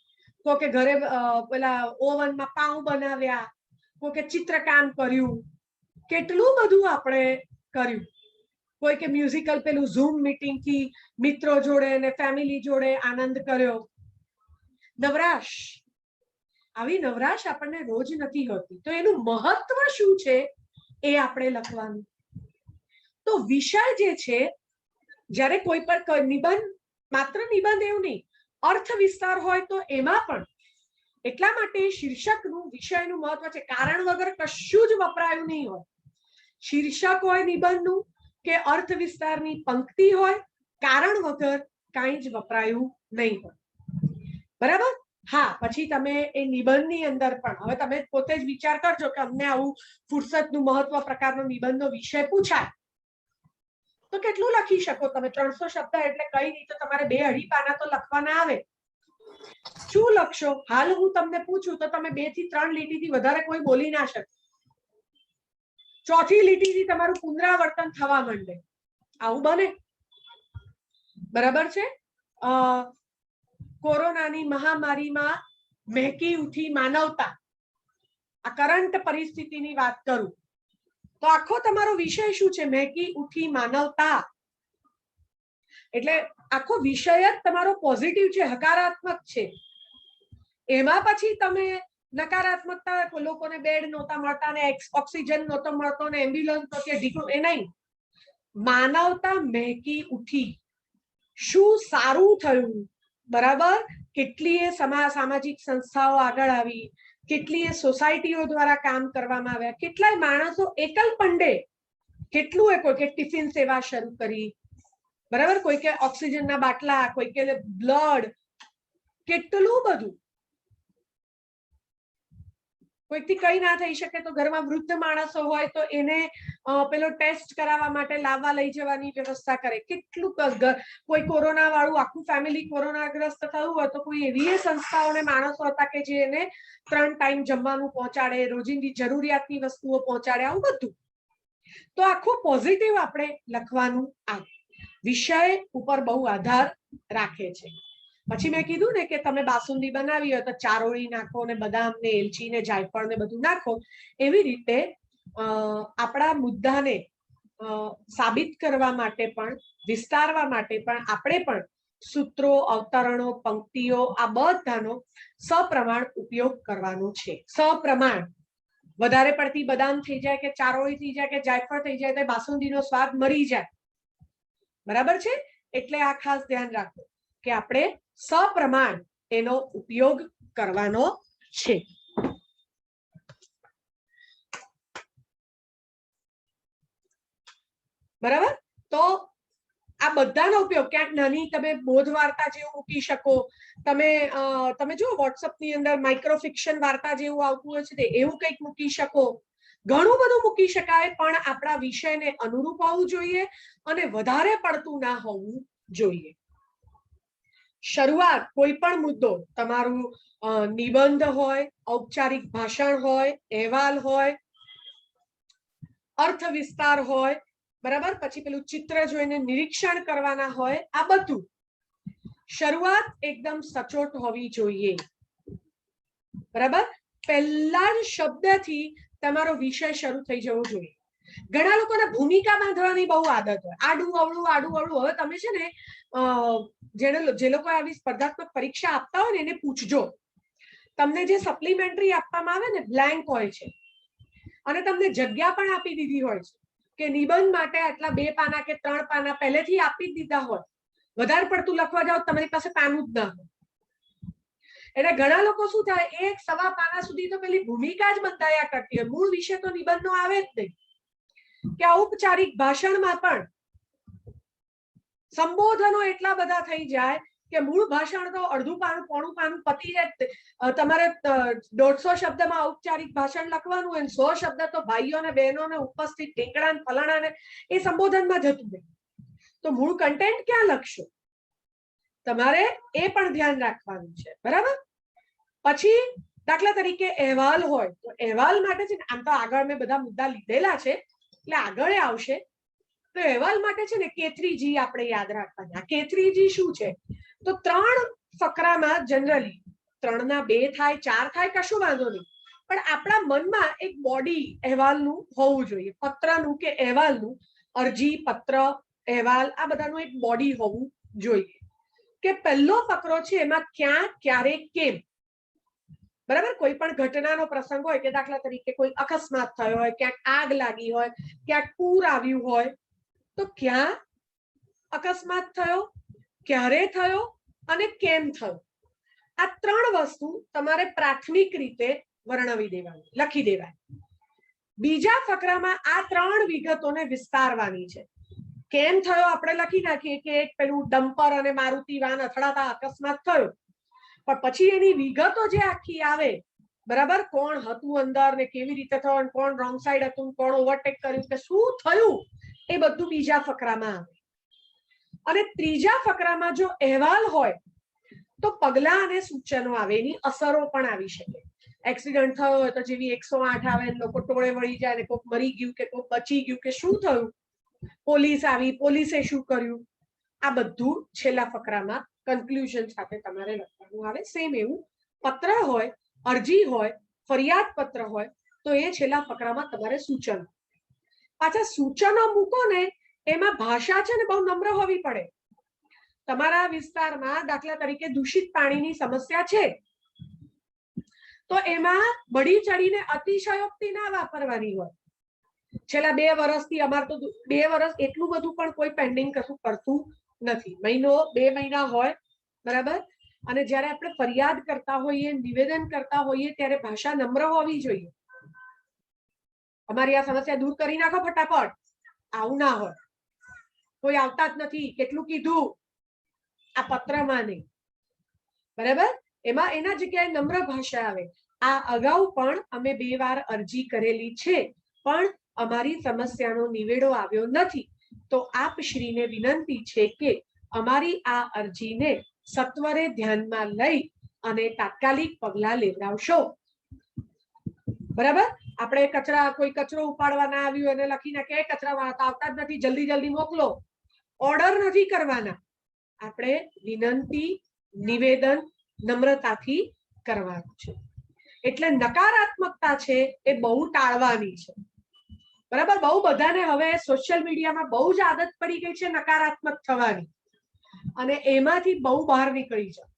કોકે ઘરે પેલા ઓવનમાં પાઉં બનાવ્યા, કોકે ચિત્રકામ કર્યું, કેટલું બધું આપણે કર્યું. કોઈ કે મ્યુઝિકલ પેલું ઝૂમ મીટિંગ થી મિત્રો જોડે અને ફેમિલી જોડે આનંદ કર્યો. નવરાશ, આવી નવરાશ આપણને રોજ નથી હોતી. તો એનું મહત્વ શું છે એ આપણે લખવાનું. તો વિષય જે છે, જ્યારે કોઈ પર નિબંધ, માત્ર નિબંધ એવું નહીં, અર્થ વિસ્તાર હોય તો એમાં પણ એટલા માટે શીર્ષકનું, વિષયનું મહત્વ છે. કારણ વગર કશું જ વપરાયું નહીં હોય. શીર્ષક હોય નિબંધનું કે અર્થ વિસ્તારની પંક્તિ હોય, કારણ વગર કાંઈ જ વપરાયું નહીં હોય. બરાબર. હા, પછી તમે એ નિબંધની અંદર પણ, હવે તમે પોતે જ વિચાર કરજો કે અમને આવું ફુરસદનું મહત્વ પ્રકારનો નિબંધનો વિષય પૂછાય, તો કેટલું લખી શકો તમે? 300 શબ્દ એટલે કઈ નહીં, તો તમારે 2-2.5 પાના તો લખવાના આવે. શું લખશો? હાલ હું તમને પૂછું તો તમે 2 થી 3 લીટીથી વધારે કોઈ બોલી ના શકે. ચોથી લીટીથી તમારું પુનરાવર્તન થવા માંડે. આવું બને? બરાબર છે. કોરોનાની મહામારીમાં મહેકી ઉઠી માનવતા, આ કરંટ પરિસ્થિતિની વાત કરું તો આખો તમારો વિષય શું છે? મહેકી ઉઠી માનવતા. એટલે આખો વિષય જ તમારો પોઝિટિવ છે, હકારાત્મક છે. એમાં પછી તમે નકારાત્મકતા, લોકોને બેડ નહોતા મળતા ને ઓક્સિજન નહોતો મળતો ને એમ્બ્યુલન્સ નહોતી ઢીકણું, એ નહીં. માનવતા મહેકી ઉઠી. શું સારું થયું? બરાબર. કેટલીય સામાજિક સંસ્થાઓ આગળ આવી, કેટલીય સોસાયટીઓ દ્વારા કામ કરવામાં આવ્યા, કેટલાય માણસો એકલ પંડે કેટલું એ કોઈ કે ટિફિન સેવા શરૂ કરી, બરાબર, કોઈ કે ઓક્સિજનના બાટલા, કોઈ કે બ્લડ, કેટલું બધું. કોઈકથી કઈ ના થઈ શકે તો ઘરમાં વૃદ્ધ માણસો હોય તો એને પેલો ટેસ્ટ કરાવવા માટે લાવવા લઈ જવાની વ્યવસ્થા કરે. કેટલું કોઈ કોરોના વાળું આખું ફેમિલી કોરોનાગ્રસ્ત થયું હોય તો કોઈ એવી સંસ્થાઓને માણસો હતા કે જે એને 3 ટાઈમ જમવાનું પહોંચાડે, રોજિંદી જરૂરિયાતની વસ્તુઓ પહોંચાડે, આવું બધું. તો આખું પોઝિટિવ આપણે લખવાનું આવે. વિષય ઉપર બહુ આધાર રાખે છે. પછી મેં કીધું ને કે તમે બાસુંદી બનાવી હોય તો ચારોળી નાખો ને બદામ ને એલચી ને જાયફળ ને બધું નાખો. એવી રીતે આપણા મુદ્દાને સાબિત કરવા માટે પણ, વિસ્તારવા માટે પણ આપણે પણ સૂત્રો, અવતરણો, પંક્તિઓ આ બધાનો સપ્રમાણ ઉપયોગ કરવાનો છે. સપ્રમાણ. વધારે પડતી બદામ થઈ જાય કે ચારોળી થઈ જાય કે જાયફળ થઈ જાય તો બાસુંદીનો સ્વાદ મરી જાય. બરાબર છે. એટલે આ ખાસ ધ્યાન રાખો કે આપણે સપ્રમાણ એનો ઉપયોગ કરવાનો છે. બરાબર. તો આ બધાનો ઉપયોગ ક્યાંક નાની તમે બોધ વાર્તા જેવું મૂકી શકો. તમે જો વોટ્સઅપ ની અંદર માઇક્રો ફિક્શન વાર્તા જેવું આવતું હોય છે એવું કંઈક મૂકી શકો. ઘણું બધું મૂકી શકાય, પણ આપણા વિષયને અનુરૂપ હોવું જોઈએ અને વધારે પડતું ના હોવું જોઈએ. શરૂઆત કોઈ પણ મુદ્દો, તમારું નિબંધ હોય, ઔપચારિક ભાષણ હોય, અહેવાલ હોય, અર્થ વિસ્તાર હોય, બરાબર, પછી પેલું ચિત્ર જોઈને નિરીક્ષણ કરવાના હોય, આ બધું શરૂઆત એકદમ સચોટ હોવી જોઈએ. બરાબર. પહેલા જ શબ્દથી તમારો વિષય શરૂ થઈ જવો જોઈએ. ઘણા લોકોને ભૂમિકા બાંધવાની બહુ આદત હોય, આડું અવળું આડું અવળું. હવે તમે છે ને જે લોકો આવી સ્પર્ધાત્મક પરીક્ષા આપતા હોય ને એને પૂછજો. તમને જે સપ્લિમેન્ટરી આપવામાં આવે ને બ્લેન્ક હોય છે અને તમને જગ્યા પણ આપી દીધી હોય છે કે નિબંધ માટે આટલા 2 પાના કે 3 પાના પહેલેથી આપી દીધા હોય. વધારે પડતું લખવા જાવ તમારી પાસે પાનું જ ના હોય. એટલે ઘણા લોકો શું થાય, 1-1.25 પાના સુધી તો પેલી ભૂમિકા જ બંધાયા કરતી હોય. મૂળ વિષય તો નિબંધનો આવે જ નહીં. કે ઔપચારિક ભાષણમાં પણ સંબોધનો એટલા બધા થઈ જાય કે મૂળ ભાષણ તો અડધું પાનું પોણું પાનું પતી જાય. તમારે 150 શબ્દમાં ઔપચારિક ભાષણ લખવાનું હોય, 100 શબ્દ તો ભાઈઓ ને બહેનો ને ઉપસ્થિત ઢીકડા ને ફલાણા ને એ સંબોધનમાં જતું રહે. તો મૂળ કન્ટેન્ટ ક્યાં લખશો? તમારે એ પણ ધ્યાન રાખવાનું છે. બરાબર. પછી દાખલા તરીકે અહેવાલ હોય તો અહેવાલ માટે છે ને, આમ તો આગળ મેં બધા મુદ્દા લીધેલા છે એટલે આગળ આવશે. તો અહેવાલ માટે છે ને K3G આપણે યાદ રાખવાના. K3G શું છે? તો 3 ફકરામાં જનરલી 3 ના 2 થાય, 4 થાય, કશું વાંધો નહીં, પણ આપણા મનમાં એક બોડી અહેવાલનું હોવું જોઈએ. પત્રનું કે અહેવાલનું, અરજી, પત્ર, અહેવાલ આ બધાનું એક બોડી હોવું જોઈએ. કે પહેલો ફકરો છે એમાં ક્યાં, ક્યારે, કેમ. બરાબર. કોઈ પણ ઘટનાનો પ્રસંગ હોય કે દાખલા તરીકે કોઈ અકસ્માત થયો હોય, ક્યાંક આગ લાગી હોય, ક્યાંક પૂર આવ્યું હોય, તો ક્યાં અકસ્માત થયો, ક્યારે થયો અને કેમ થયો. આ 3 વસ્તુ તમારે પ્રાથમિક રીતે વર્ણવી દેવાની, લખી દેવાની. બીજા ફકરામાં આ 3 વિગતોને વિસ્તારવાની છે. કેમ થયો આપણે લખી નાખીએ કે એક પેલું ડમ્પર અને મારુતિ વાન અથડાતા અકસ્માત થયો, પણ પછી એની વિગતો જે આખી આવે, બરાબર, કોણ હતું અંદર ને કેવી રીતે થયો, કોણ રોંગ સાઈડ હતું, કોણ ઓવરટેક કર્યું, કે શું થયું એ બધું બીજા ફકરામાં આવે. અને ત્રીજા ફકરામાં જો અહેવાલ હોય તો પગલા અને સૂચનો આવે, એની અસરો પણ આવી શકે. એક્સિડન્ટ થયો હોય તો જેવી 108 આવે, લોકો ટોળે વળી જાય, કોઈક મરી ગયું કે કોઈક બચી ગયું કે શું થયું, પોલીસ આવી, પોલીસે શું કર્યું, આ બધું છેલ્લા ફકરામાં કન્ક્લુઝન સાથે તમારે લખવાનું આવે. સેમ એવું પત્ર હોય, અરજી હોય, ફરિયાદ પત્ર હોય તો એ છેલ્લા ફકરામાં તમારે સૂચનો. પાછા સૂચનો મૂકો ને એમાં ભાષા છે ને બહુ નમ્ર હોવી પડે. તમારા વિસ્તારમાં દાખલા તરીકે દૂષિત પાણીની સમસ્યા છે તો એમાં બળી ચડીને અતિશયોક્તિ ના વાપરવાની હોય. છેલ્લા 2 વર્ષથી અમારે તો 2 વર્ષ એટલું બધું પણ કોઈ પેન્ડિંગ કશું કરતું નથી. મહિનો 2 મહિના હોય, બરાબર. અને જ્યારે આપણે ફરિયાદ કરતા હોઈએ, નિવેદન કરતા હોઈએ ત્યારે ભાષા નમ્ર હોવી જોઈએ. અમારી આ સમસ્યા દૂર કરી નાખો ફટાફટ, આવું ના હોય. કોઈ આવતા જ નથી, કેટલું કીધું, આ પત્રમાં નહીં, બરાબર. એમાં એના જગ્યાએ નમ્ર ભાષા આવે. આ અગાઉ પણ અમે 2 વાર અરજી કરેલી છે પણ અમારી સમસ્યાનો નિવેડો આવ્યો નથી, તો આપ શ્રીને વિનંતી છે કે અમારી આ અરજીને સત્વરે ધ્યાનમાં લઈ અને તાત્કાલિક પગલા લેવડાવશો. બરાબર. આપણે કોઈ કચરો ઉપાડવા ના આવ્યું અને લખી નાખે કચરાવાળા આવતા જ નથી, જલ્દી જલ્દી મોકલો. ઓર્ડર નથી કરવાના, આપણે વિનંતી, નિવેદન નમ્રતાથી કરવાનું છે. એટલે નકારાત્મકતા છે એ બહુ ટાળવાની છે, બરાબર. બહુ બધાને હવે સોશિયલ મીડિયામાં બહુ જ આદત પડી ગઈ છે નકારાત્મક થવાની, અને એમાંથી બહુ બહાર નીકળી જાઓ.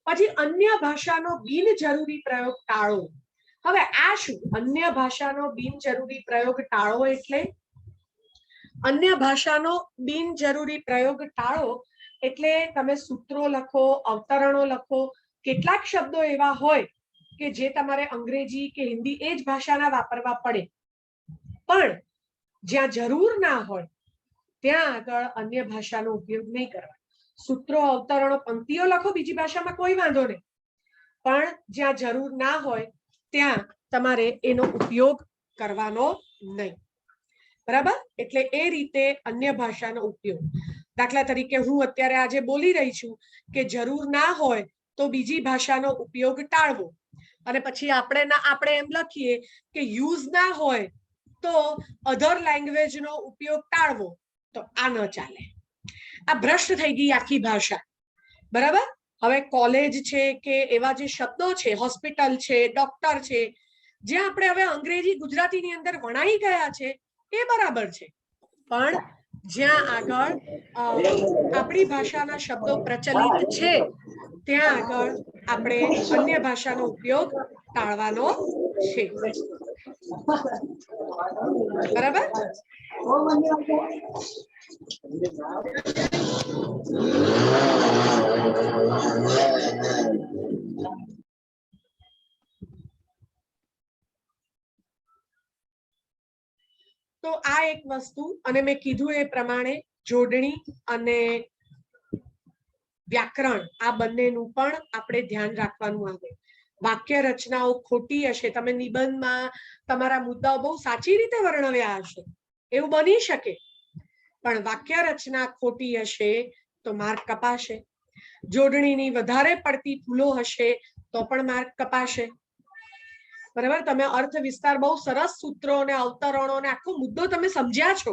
પછી અન્ય ભાષાનો બિનજરૂરી પ્રયોગ ટાળો. હવે આ શું? અન્ય ભાષાનો બિનજરૂરી પ્રયોગ ટાળો એટલે અન્ય ભાષાનો બિનજરૂરી પ્રયોગ ટાળો એટલે તમે સૂત્રો લખો, અવતરણો લખો. કેટલાક શબ્દો એવા હોય કે જે તમારે અંગ્રેજી કે હિન્દી એ જ ભાષાના વાપરવા પડે, પણ જ્યાં જરૂર ના હોય ત્યાં આગળ અન્ય ભાષાનો ઉપયોગ નહીં કરવાનો. સૂત્રો, અવતરણો, પંક્તિઓ લખો બીજી ભાષામાં, કોઈ વાંધો નહીં, પણ જ્યાં જરૂર ના હોય ત્યાં તમારે એનો ઉપયોગ કરવાનો નહીં, બરાબર. એટલે એ રીતે અન્ય ભાષાનો ઉપયોગ. દાખલા તરીકે હું અત્યારે આજે બોલી રહી છું કે જરૂર ના હોય તો બીજી ભાષાનો ઉપયોગ ટાળવો, અને પછી આપણે એમ લખીએ કે યુઝ ના હોય તો અધર લેંગ્વેજનો ઉપયોગ ટાળવો, તો આ ન ચાલે. આ ભ્રષ્ટ થઈ ગઈ આખી ભાષા, બરાબર. હવે કોલેજ છે કે એવા જે શબ્દો છે, હોસ્પિટલ છે, ડોક્ટર છે, જ્યાં આપણે હવે અંગ્રેજી ગુજરાતીની અંદર વણાઈ ગયા છે એ બરાબર છે, પણ જ્યાં આગળ આપણી ભાષાના શબ્દો પ્રચલિત છે ત્યાં આગળ આપણે અન્ય ભાષાનો ઉપયોગ ટાળવાનો છે, બરાબર. તો આ એક વસ્તુ, અને મેં કીધું એ પ્રમાણે જોડણી અને વ્યાકરણ આ બંનેનું પણ આપણે ધ્યાન રાખવાનું આવે. વાક્ય રચનાઓ ખોટી હશે, તમે નિબંધમાં તમારા મુદ્દાઓ બહુ સાચી રીતે વર્ણવ્યા હશે, એવું બની શકે, પણ વાક્ય રચના ખોટી હશે તો માર્ક કપાશે. જોડણીની વધારે પડતી ભૂલો હશે તો પણ માર્ક કપાશે, બરાબર. તમે અર્થ વિસ્તાર બહુ સરસ સૂત્રો અને અવતરણો અને આખો મુદ્દો તમે સમજ્યા છો,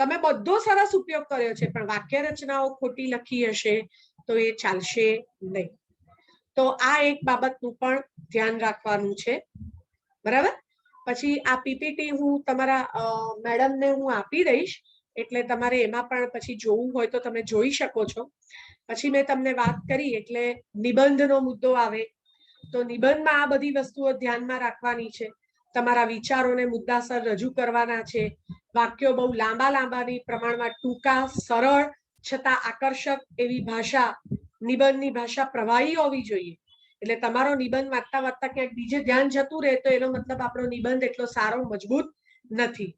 તમે બધો સરસ ઉપયોગ કર્યો છે, પણ વાક્ય રચનાઓ ખોટી લખી હશે તો એ ચાલશે નહીં. તો આ એક બાબતનું પણ ધ્યાન રાખવાનું છે, બરાબર. પછી આ પીપીટી હું તમારા મેડમને હું આપી દઈશ, એટલે તમારે એમાં પણ પછી જોવું હોય તો તમે જોઈ શકો છો. પછી મેં તમને વાત કરી એટલે નિબંધનો મુદ્દો આવે, તો નિબંધમાં આ બધી વસ્તુઓ ધ્યાનમાં રાખવાની છે. તમારા વિચારોને મુદ્દાસર રજૂ કરવાના છે. વાક્યો બહુ લાંબાની પ્રમાણમાં ટૂંકા, સરળ છતાં આકર્ષક એવી ભાષા, નિબંધની ભાષા પ્રવાહી હોવી જોઈએ. એટલે તમારો નિબંધ વાંચતા વાંચતા ક્યાંક બીજે ધ્યાન જતું રહે તો એનો મતલબ આપણો નિબંધ એટલો સારો મજબૂત નથી,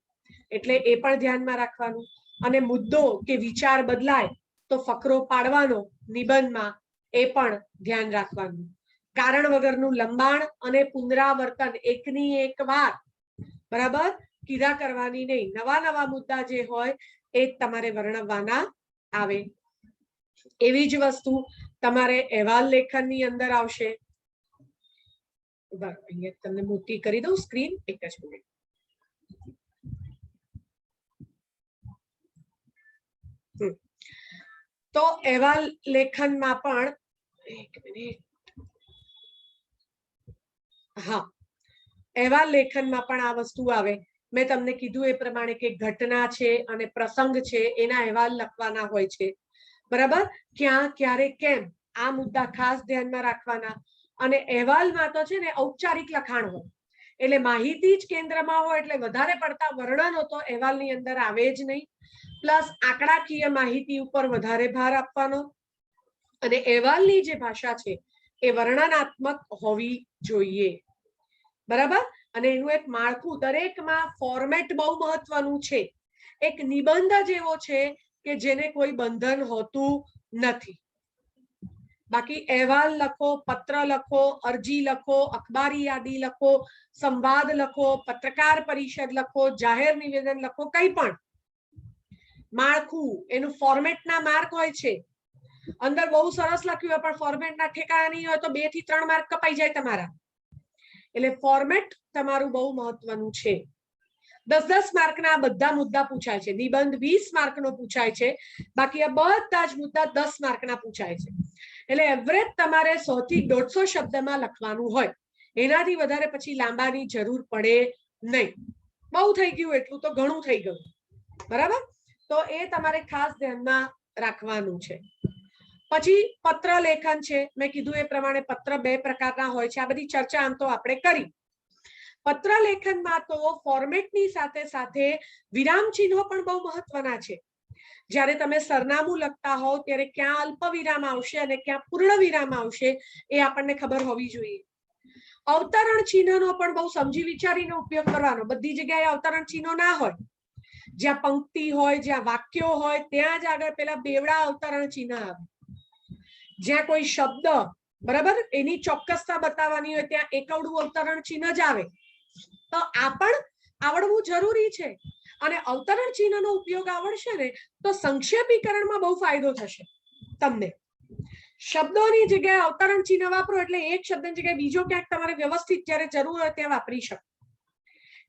એટલે એ પણ ધ્યાનમાં રાખવાનું. અને મુદ્દો કે વિચાર બદલાય તો ફકરો પાડવાનો નિબંધમાં, એ પણ ધ્યાન રાખવાનું. કારણ વગરનું લંબાણ અને પુનરાવર્તન એકની એક વાત, બરાબર, કીધા કરવાની નહીં. નવા નવા મુદ્દા જે હોય એ તમારે વર્ણવવાના આવે. એવી જ વસ્તુ તમારે અહેવાલ લેખનની અંદર આવશે. અહીંયા તમને મોટી કરી દઉં સ્ક્રીન, એક જ મિનિટ. તો અહેવાલ લેખનમાં પણ એક મિનિટ, હા, અહેવાલ લેખનમાં પણ આ વસ્તુ આવે. મેં તમને કીધું એ પ્રમાણે કે ઘટના છે અને પ્રસંગ છે એના અહેવાલ લખવાના હોય છે, બરાબર. ક્યાં, ક્યારે, કેમ, આ મુદ્દા ખાસ ધ્યાનમાં રાખવાના. અને અહેવાલમાં તો છે ને ઔપચારિક લખાણ હોય, એટલે માહિતી જ કેન્દ્રમાં હોય, એટલે વધારે પડતા વર્ણનો તો અહેવાલની અંદર આવે જ નહીં. પ્લસ આંકડાકીય માહિતી ઉપર વધારે ભાર આપવાનો. અને અહેવાલની જે ભાષા છે એ વર્ણનાત્મક હોવી જોઈએ, બરાબર. અને એનું એક માળખું, દરેકમાં ફોર્મેટ બહુ મહત્વનું છે. એક નિબંધ જેવો છે કે જેને કોઈ બંધન હોતું નથી. બાકી અહેવાલ લખો, પત્ર લખો, અરજી લખો, અખબારી યાદી લખો, સંવાદ લખો, પત્રકાર પરિષદ લખો, જાહેર નિવેદન લખો, કંઈ પણ માળખું એનું ફોર્મેટના માર્ક હોય છે. અંદર બહુ સરસ લખ્યું હોય પણ ફોર્મેટના ઠેકાણા નહીં હોય તો 2 થી 3 માર્ક કપાઈ જાય તમારા. એટલે ફોર્મેટ તમારું બહુ મહત્વનું છે. 10-10 માર્કના બધા મુદ્દા પૂછાય છે. નિબંધ 20 માર્કનો પૂછાય છે, બાકી આ બધા જ મુદ્દા 10 માર્કના પૂછાય છે. એટલે એવરેજ તમારે 100 થી 150 શબ્દમાં લખવાનું હોય. એનાથી વધારે પછી લાંબાની જરૂર પડે નહીં. બહુ થઈ ગયું એટલું તો ઘણું થઈ ગયું, બરાબર. તો એ તમારે ખાસ ધ્યાનમાં રાખવાનું છે. પછી પત્ર લેખન છે. મેં કીધું એ પ્રમાણે પત્ર 2 પ્રકારના હોય છે. આ બધી ચર્ચા આમ તો આપણે કરી. પત્ર લેખનમાં તો ફોર્મેટની સાથે સાથે વિરામ ચિહ્નો પણ બહુ મહત્વના છે. જ્યારે તમે સરનામું લખતા હોવ ત્યારે ક્યાં અલ્પ વિરામ આવશે અને ક્યાં પૂર્ણ વિરામ આવશે એ આપણને ખબર હોવી જોઈએ. અવતરણ ચિહ્નનો પણ બહુ સમજી વિચારીને ઉપયોગ કરવાનો. બધી જગ્યાએ અવતરણ ચિહ્નો ના હોય. જ્યાં પંક્તિ હોય, જ્યાં વાક્યો હોય, ત્યાં જ આગળ પેલા બેવડા અવતરણ ચિહ્ન આવે. જ્યાં કોઈ શબ્દ, બરાબર, એની ચોક્કસતા બતાવવાની હોય ત્યાં એકવડું અવતરણ ચિહ્ન જ આવે. તો આ પણ આવડવું જરૂરી છે. અને અવતરણ ચિહ્નનો ઉપયોગ આવડશે ને તો સંક્ષેપીકરણમાં બહુ ફાયદો થશે તમને. શબ્દોની જગ્યાએ અવતરણ ચિહ્ન વાપરો એટલે એક શબ્દની જગ્યાએ બીજો ક્યાંક તમારે વ્યવસ્થિત જ્યારે જરૂર હોય ત્યાં વાપરી શકો.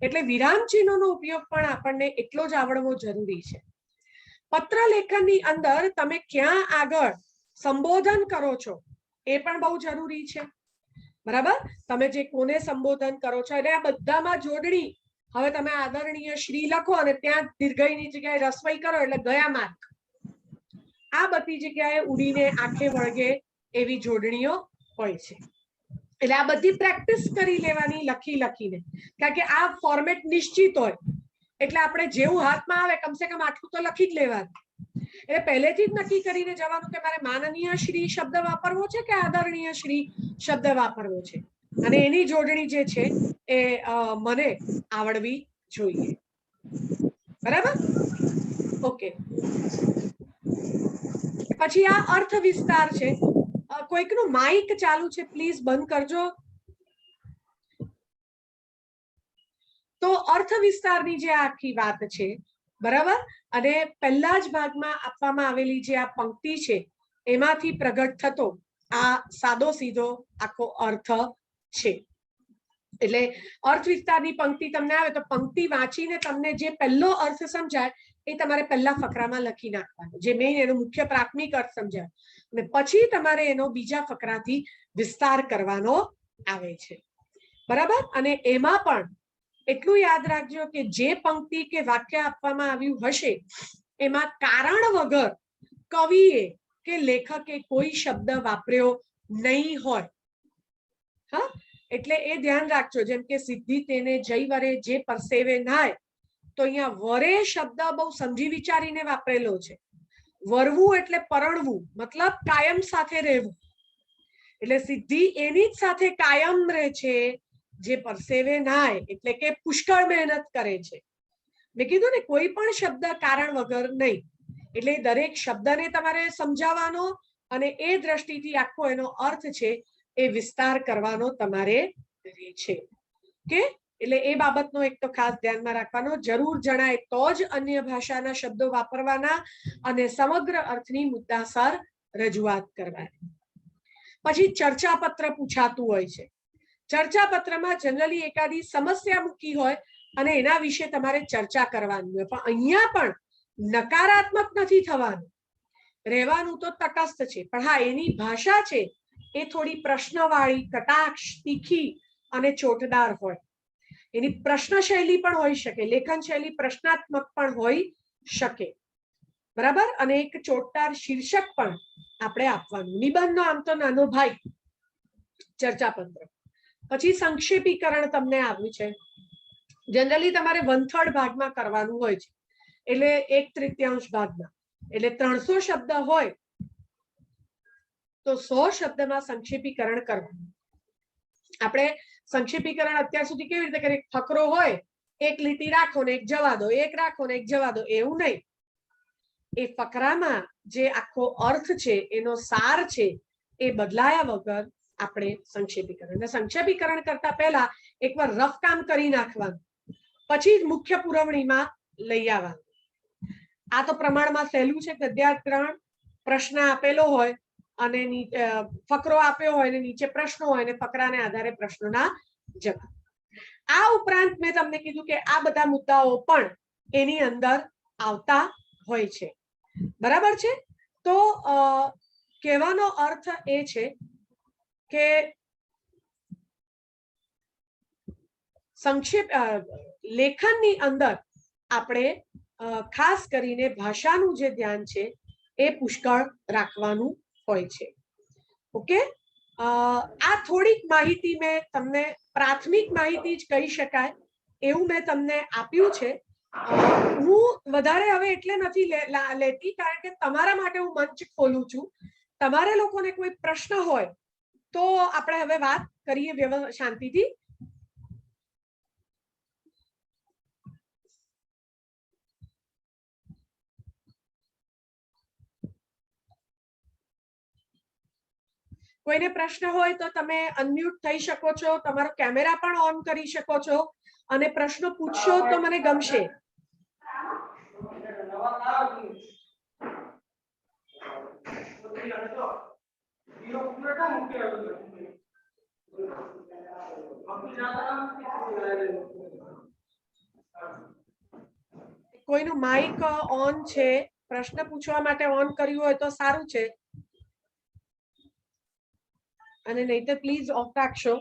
એટલે વિરામ ચિહ્નોનો ઉપયોગ પણ આપણને એટલો જ આવડવો જરૂરી છે. પત્ર લેખનની અંદર તમે ક્યાં આગળ સંબોધન કરો છો એ પણ બહુ જરૂરી છે, બરાબર. તમે જે કોને સંબોધન કરો છો એટલે આ બધામાં જોડણી. હવે તમે આદરણીય શ્રી લખો અને ત્યાં દીર્ઘઈની જગ્યાએ રસવઈ કરો એટલે ગયા માર્ક. આ બધી જગ્યાએ ઉડીને આંખે વળગે એવી જોડણીઓ હોય છે. એટલે આ બધી પ્રેક્ટિસ કરી લેવાની લખીને, કારણ કે આ ફોર્મેટ નિશ્ચિત હોય એટલે આપણે જેવું હાથમાં આવે કમસે કમ આટલું તો લખી જ લેવાનું. એટલે પહેલેથી જ નક્કી કરીને જવાનું કે મારે માનનીય શ્રી શબ્દ વાપરવો છે કે આદરણીય શ્રી શબ્દ વાપરવો છે. અને એની જોડણી જે છે એ મને આવડવી જોઈએ, બરાબર. ઓકે. પછી આ અર્થ વિસ્તાર છે. કોઈકનું માઇક ચાલુ છે, પ્લીઝ બંધ કરજો. તો અર્થ વિસ્તારની જે આખી વાત છે, બરાબર. અને પહેલા જ ભાગમાં આપવામાં આવેલી જે આ પંક્તિ છે એમાંથી પ્રગટ થતો આ સાદો સીધો આખો અર્થ છે. એટલે અર્થ વિસ્તારની પંક્તિ તમને આવે તો પંક્તિ વાંચીને તમને જે પહેલો અર્થ સમજાય એ તમારે પહેલા ફકરામાં લખી નાખવાનો, જે મેઇન એનો મુખ્ય પ્રાથમિક અર્થ સમજાય. અને પછી તમારે એનો બીજા ફકરાથી વિસ્તાર કરવાનો આવે છે, બરાબર. અને એમાં પણ એટલું યાદ રાખજો કે જે પંક્તિ કે વાક્ય આપવામાં આવ્યું હશે એમાં કારણ વગર કવિએ કે લેખકે કોઈ શબ્દ વાપર્યો નહીં હોય. હા, એટલે એ ધ્યાન રાખજો. જેમ કે સિદ્ધિ તેને જય વરે જે પરસેવે નાય, તો અહીંયા વરે શબ્દ બહુ સમજી વિચારીને વાપરેલો છે. વરવું એટલે પરણવું, મતલબ કાયમ સાથે રહેવું. એટલે સિદ્ધિ એની જ સાથે કાયમ રહે છે જે પરસેવે નાય, એટલે કે પુષ્કળ મહેનત કરે છે. મેં કીધું ને કોઈ પણ શબ્દ કારણ વગર નહીં. એટલે દરેક શબ્દને તમારે સમજાવવાનો અને એ દ્રષ્ટિથી આખો એનો અર્થ છે એ વિસ્તાર કરવાનો તમારે રહે છે. કે એટલે એ બાબતનો એક તો ખાસ ધ્યાનમાં રાખવાનો. જરૂર જણાય તો જ અન્ય ભાષાના શબ્દો વાપરવાના અને સમગ્ર અર્થની મુદ્દાસર રજૂઆત કરવાની. પછી ચર્ચાપત્ર પૂછાતું હોય છે. ચર્ચાપત્રમાં જનરલી એકાદી સમસ્યા મૂકી હોય અને એના વિશે તમારે ચર્ચા કરવાની હોય, પણ અહીંયા પણ નકારાત્મક નથી થવાનું, રહેવાનું તો તટસ્થ છે, પણ હા એની ભાષા છે એ થોડી પ્રશ્નવાળી, કટાક્ષ, તીખી અને ચોટદાર હોય. એની પ્રશ્ન શૈલી પણ હોઈ શકે, લેખન શૈલી પ્રશ્નાત્મક પણ હોઈ શકે, બરાબર. અને એક ચોટદાર શીર્ષક પણ આપણે આપવાનું. નિબંધનો આમ તો નાનો ભાઈ ચર્ચાપત્ર. પછી સંક્ષેપીકરણ તમને આવ્યું છે. જનરલી તમારે 1/3 ભાગમાં કરવાનું હોય છે, એટલે 1/3 ભાગમાં, એટલે 300 શબ્દ હોય તો 100 શબ્દમાં સંક્ષેપીકરણ કરવાનું. આપણે સંક્ષેપીકરણ અત્યાર સુધી કેવી રીતે કરીએ? ફકરો હોય, એક લીટી રાખો ને એક જવા દો, એક રાખો ને એક જવા દો, એવું નહીં. એ ફકરામાં જે આખો અર્થ છે, એનો સાર છે, એ બદલાયા વગર આપણે સંક્ષેપીકરણ. અને સંક્ષેપીકરણ કરતા પહેલા એકવાર રફ કામ કરી નાખવાનું, પછી જ મુખ્ય પુરવણીમાં લઈ આવવાનું. આ તો પ્રમાણમાં સહેલું છે. ગદ્યાત્રણ પ્રશ્ન આપેલો હોય અને ફકરો આપ્યો હોય ને નીચે પ્રશ્નો હોય ને ફકરાને આધારે પ્રશ્નોના જવાબ. આ ઉપરાંત મેં તમને કીધું કે આ બધા મુદ્દાઓ પણ એની અંદર આવતા હોય છે, બરાબર છે. તો કહેવાનો અર્થ એ છે કે સંક્ષેપ લેખનની અંદર આપણે ખાસ કરીને ભાષાનું જે ધ્યાન છે એ પુષ્કળ રાખવાનું હોય છે. ઓકે, આ થોડીક માહિતી મેં તમને, પ્રાથમિક માહિતી જ કહી શકાય એવું મેં તમને આપ્યું છે. હું વધારે હવે એટલે નથી લેતી, કારણ કે તમારા માટે હું મંચ ખોલું છું. તમારે લોકોને કોઈ પ્રશ્ન હોય તો આપણે હવે વાત કરીએ શાંતિથી. કોઈને પ્રશ્ન હોય તો તમે અનમ્યુટ થઈ શકો છો, તમારો કેમેરા પણ ઓન કરી શકો છો અને પ્રશ્નો પૂછશો તો મને ગમશે. કોઈનું માઇક ઓન છે, પ્રશ્ન પૂછવા માટે ઓન કર્યું હોય તો સારું છે, અને નહીં તો પ્લીઝ ઓફ રાખશો.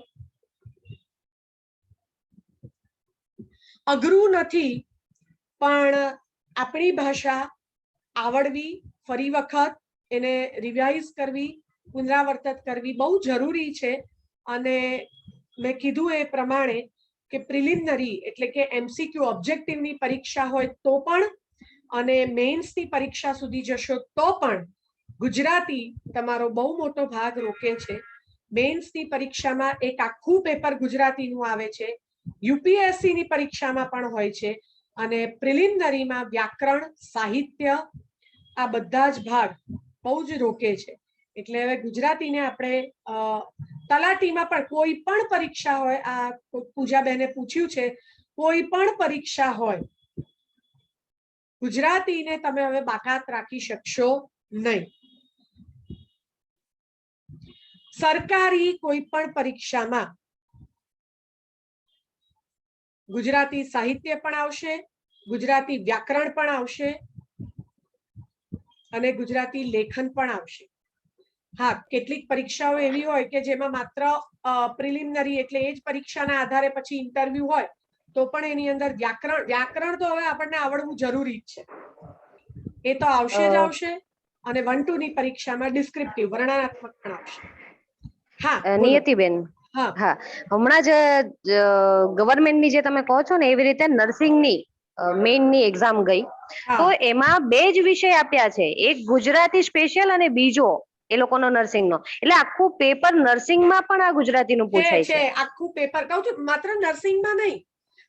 અઘરું નથી, પણ આપણી ભાષા આવડવી, ફરી વખત એને રિવાઇઝ કરવી, પુનરાવર્તિત કરવી બહુ જરૂરી છે. અને મેં કીધું એ પ્રમાણે કે પ્રિલિમિનરી એટલે કે MCQ ઓબ્જેક્ટિવની પરીક્ષા હોય તો પણ અને મેઇન્સની પરીક્ષા સુધી જશો તો પણ ગુજરાતી તમારો બહુ મોટો ભાગ રોકે છે. મેઇન્સની પરીક્ષામાં એક આખું પેપર ગુજરાતીનું આવે છે, UPSC ની પરીક્ષામાં પણ હોય છે, અને પ્રિલિમિનરીમાં વ્યાકરણ, સાહિત્ય આ બધા જ ભાગ બહુ જ રોકે છે. એટલે હવે ગુજરાતીને આપણે તલાટીમાં પણ કોઈ પણ પરીક્ષા હોય, આ પૂજાબેને પૂછ્યું છે, કોઈ પણ પરીક્ષા હોય, ગુજરાતીને તમે હવે બાકાત રાખી શકશો નહીં. સરકારી કોઈ પણ પરીક્ષામાં ગુજરાતી સાહિત્ય પણ આવશે, ગુજરાતી વ્યાકરણ પણ આવશે અને ગુજરાતી લેખન પણ આવશે. હા, કેટલીક પરીક્ષાઓ એવી હોય કે જેમાં માત્ર પ્રિલિમિનરી એટલે એ જ પરીક્ષાના આધારે પછી ઇન્ટરવ્યુ હોય તો પણ એની અંદર વ્યાકરણ તો હવે આપણને આવડવું જરૂરી જ છે, એ તો આવશે જ આવશે. અને 1-2 ની પરીક્ષામાં ડિસ્ક્રિપ્ટિવ વર્ણનાત્મક પણ આવશે. હા નિયતિબેન, હા, હમણાં જ ગવર્મેન્ટની જે તમે કહો છો ને એવી રીતે નર્સિંગની મેઇનની એક્ઝામ ગઈ, તો એમાં 2 જ વિષય આપ્યા છે, એક ગુજરાતી સ્પેશિયલ અને બીજો એ લોકોનો નર્સિંગનો. એટલે આખું પેપર નર્સિંગમાં પણ આ ગુજરાતીનું પૂછાય છે. આખું પેપર કહું છું, માત્ર નર્સિંગમાં નહીં,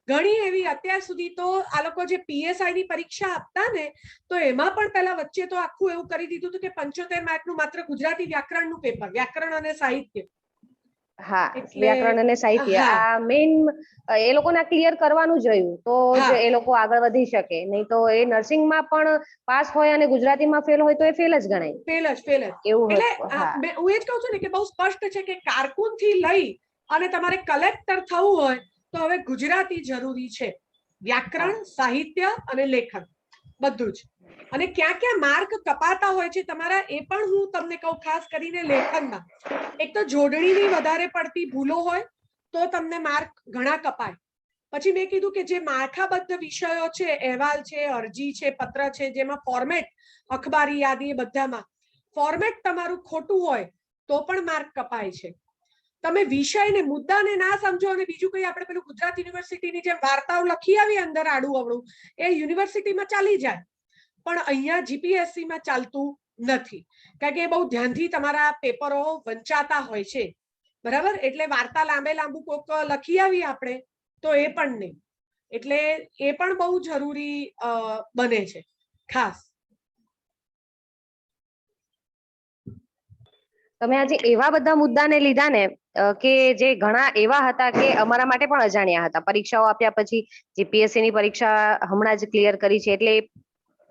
ઘણી એવી અત્યાર સુધી તો આ લોકો જે PSI ની પરીક્ષા આપતા ને, તો એમાં પણ પહેલા વચ્ચે તો આખું એવું કરી દીધું હતું કે 75 માર્કનું માત્ર ગુજરાતી વ્યાકરણનું પેપર, વ્યાકરણ અને સાહિત્ય. હા, એટલે વ્યાકરણ અને સાહિત્ય હા આ મેઇન એ લોકોને ક્લિયર કરવાનું જ રહ્યું તો જ હા એ લોકો આગળ વધી શકે. નહીં તો એ નર્સિંગમાં પણ પાસ હોય અને ગુજરાતીમાં ફેલ હોય તો એ ફેલ જ ગણાય. ફેલ જ એવું એટલે હતું. હા, હું એ જ કહું છું ને કે બહુ સ્પષ્ટ છે કે કારકુન થી લઈ અને તમારે કલેક્ટર થવું હોય તો હવે ગુજરાતી જરૂરી છે. વ્યાકરણ, સાહિત્ય અને લેખન બધું જ. અને ક્યાં ક્યાં માર્ક કપાતા હોય છે તમારા એ પણ હું તમને કહું, ખાસ કરીને લેખનમાં. એક તો જોડણીની વધારે પડતી ભૂલો હોય તો તમને માર્ક ઘણા કપાય. પછી મેં કીધું કે જે માળખાબદ્ધ વિષયો છે, અહેવાલ છે, અરજી છે, પત્ર છે, જેમાં ફોર્મેટ, અખબારી યાદી, બધામાં ફોર્મેટ તમારું ખોટું હોય તો પણ માર્ક કપાય છે. તમે વિષયને મુદ્દાને ના સમજો અને બીજું કઈ આપણે પેલું ગુજરાત યુનિવર્સિટીની જેમ વાર્તાઓ લખી આવી અંદર આડું અવળું, એ યુનિવર્સિટીમાં ચાલી જાય પણ અહીંયા જીપીએસસી માં ચાલતું નથી. કારણ કે એ બહુ ધ્યાનથી તમારા પેપરો વંચાતા હોય છે. બરાબર, એટલે વાર્તા લાંબુ કોક લખી આવી આપણે તો એ પણ નહીં. એટલે એ પણ બહુ જરૂરી બને છે ખાસ. તમે આજે એવા બધા મુદ્દાને લીધા ને કે જે ઘણા એવા હતા કે અમારા માટે પણ અજાણ્યા હતા. પરીક્ષાઓ આપ્યા પછી જીપીએસસી ની પરીક્ષા હમણાં જ ક્લિયર કરી છે એટલે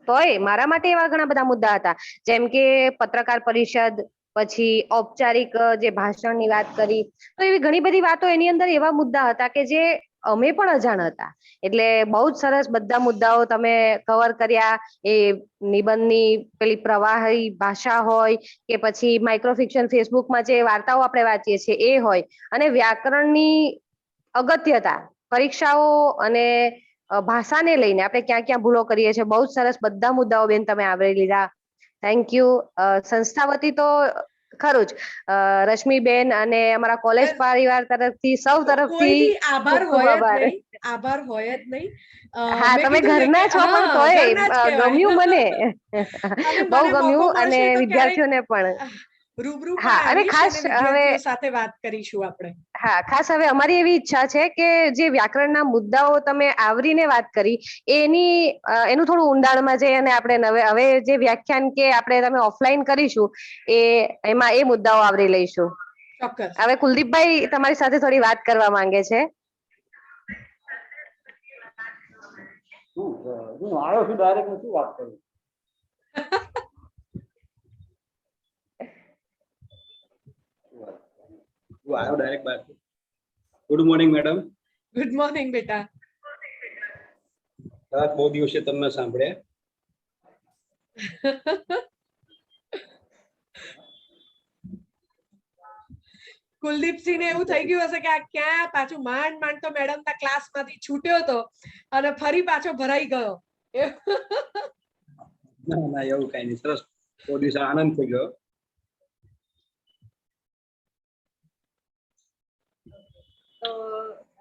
તોય મારા માટે એવા ઘણા બધા મુદ્દા હતા, જેમ કે પત્રકાર પરિષદ, પછી ઔપચારિક જે ભાષણની વાત કરી, તો એવી ઘણી બધી વાતો એની અંદર એવા મુદ્દા હતા કે જે અમે પણ અજાણ હતા. એટલે બહુ જ સરસ બધા મુદ્દાઓ તમે કવર કર્યા. એ નિબંધની પેલી પ્રવાહી ભાષા હોય કે પછી માઇક્રોફિક્શન ફેસબુકમાં જે વાર્તાઓ આપણે વાંચીએ છીએ એ હોય, અને વ્યાકરણની અગત્યતા, પરીક્ષાઓ અને ભાષાને લઈને આપણે ક્યાં ક્યાં ભૂલો કરીએ છીએ, બહુ જ સરસ બધા મુદ્દાઓ બેન તમે આવરી લીધા. Thank you. સંસ્થા વતી તો ખરું જ રશ્મિબેન અને અમારા કોલેજ પરિવાર તરફથી સૌ તરફથી કોઈથી આભાર ખૂબ ખૂબ હોય જ આભાર. નહીં, આભાર હોય જ નહીં. હા, મેં તમે કીધું ને કે ઘરના છો પણ હા, ઘરના જ તોય ગમ્યું કહેવાય. મને. અને બહુ મને મોકો ગમ્યું અને મળશે તો ક્યારેક વિદ્યાર્થીઓને પણ. રૂબરૂ હા, પણ અને આવીશ ખાસ અને હવે વિદ્યાર્થીઓ સાથે વાત કરીશું આપણે. હા, ખાસ હવે અમારી એવી ઈચ્છા છે કે જે વ્યાકરણના મુદ્દાઓ તમે આવરીને વાત કરી એનું થોડું ઊંડાણમાં જઈ અને આપણે હવે જે વ્યાખ્યાન કે આપણે તમે ઓફલાઈન કરીશું એમાં એ મુદ્દાઓ આવરી લઈશું. ચોક્કસ. હવે કુલદીપભાઈ તમારી સાથે થોડી વાત કરવા માંગે છે. હું આવ્યો છું ડાયરેક્ટ, શું વાત કરું? હું આવ્યો ડાયરેક્ટ બહાર. Good morning madam. Good morning બેટા. બહુ દિવસે તમને સાંભળ્યા. કુલદીપસિંહને એવું થઈ ગયું હશે કે આ ક્યાં પાછું માંડ તો મેડમના ક્લાસમાંથી છૂટ્યો હતો અને ફરી પાછો ભરાઈ ગયો. ના ના, એવું કઈ નહીં. સરસ, બહુ દિવસે આનંદ થઈ ગયો. તો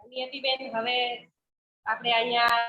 નિયતિબેન, હવે આપણે અહીંયા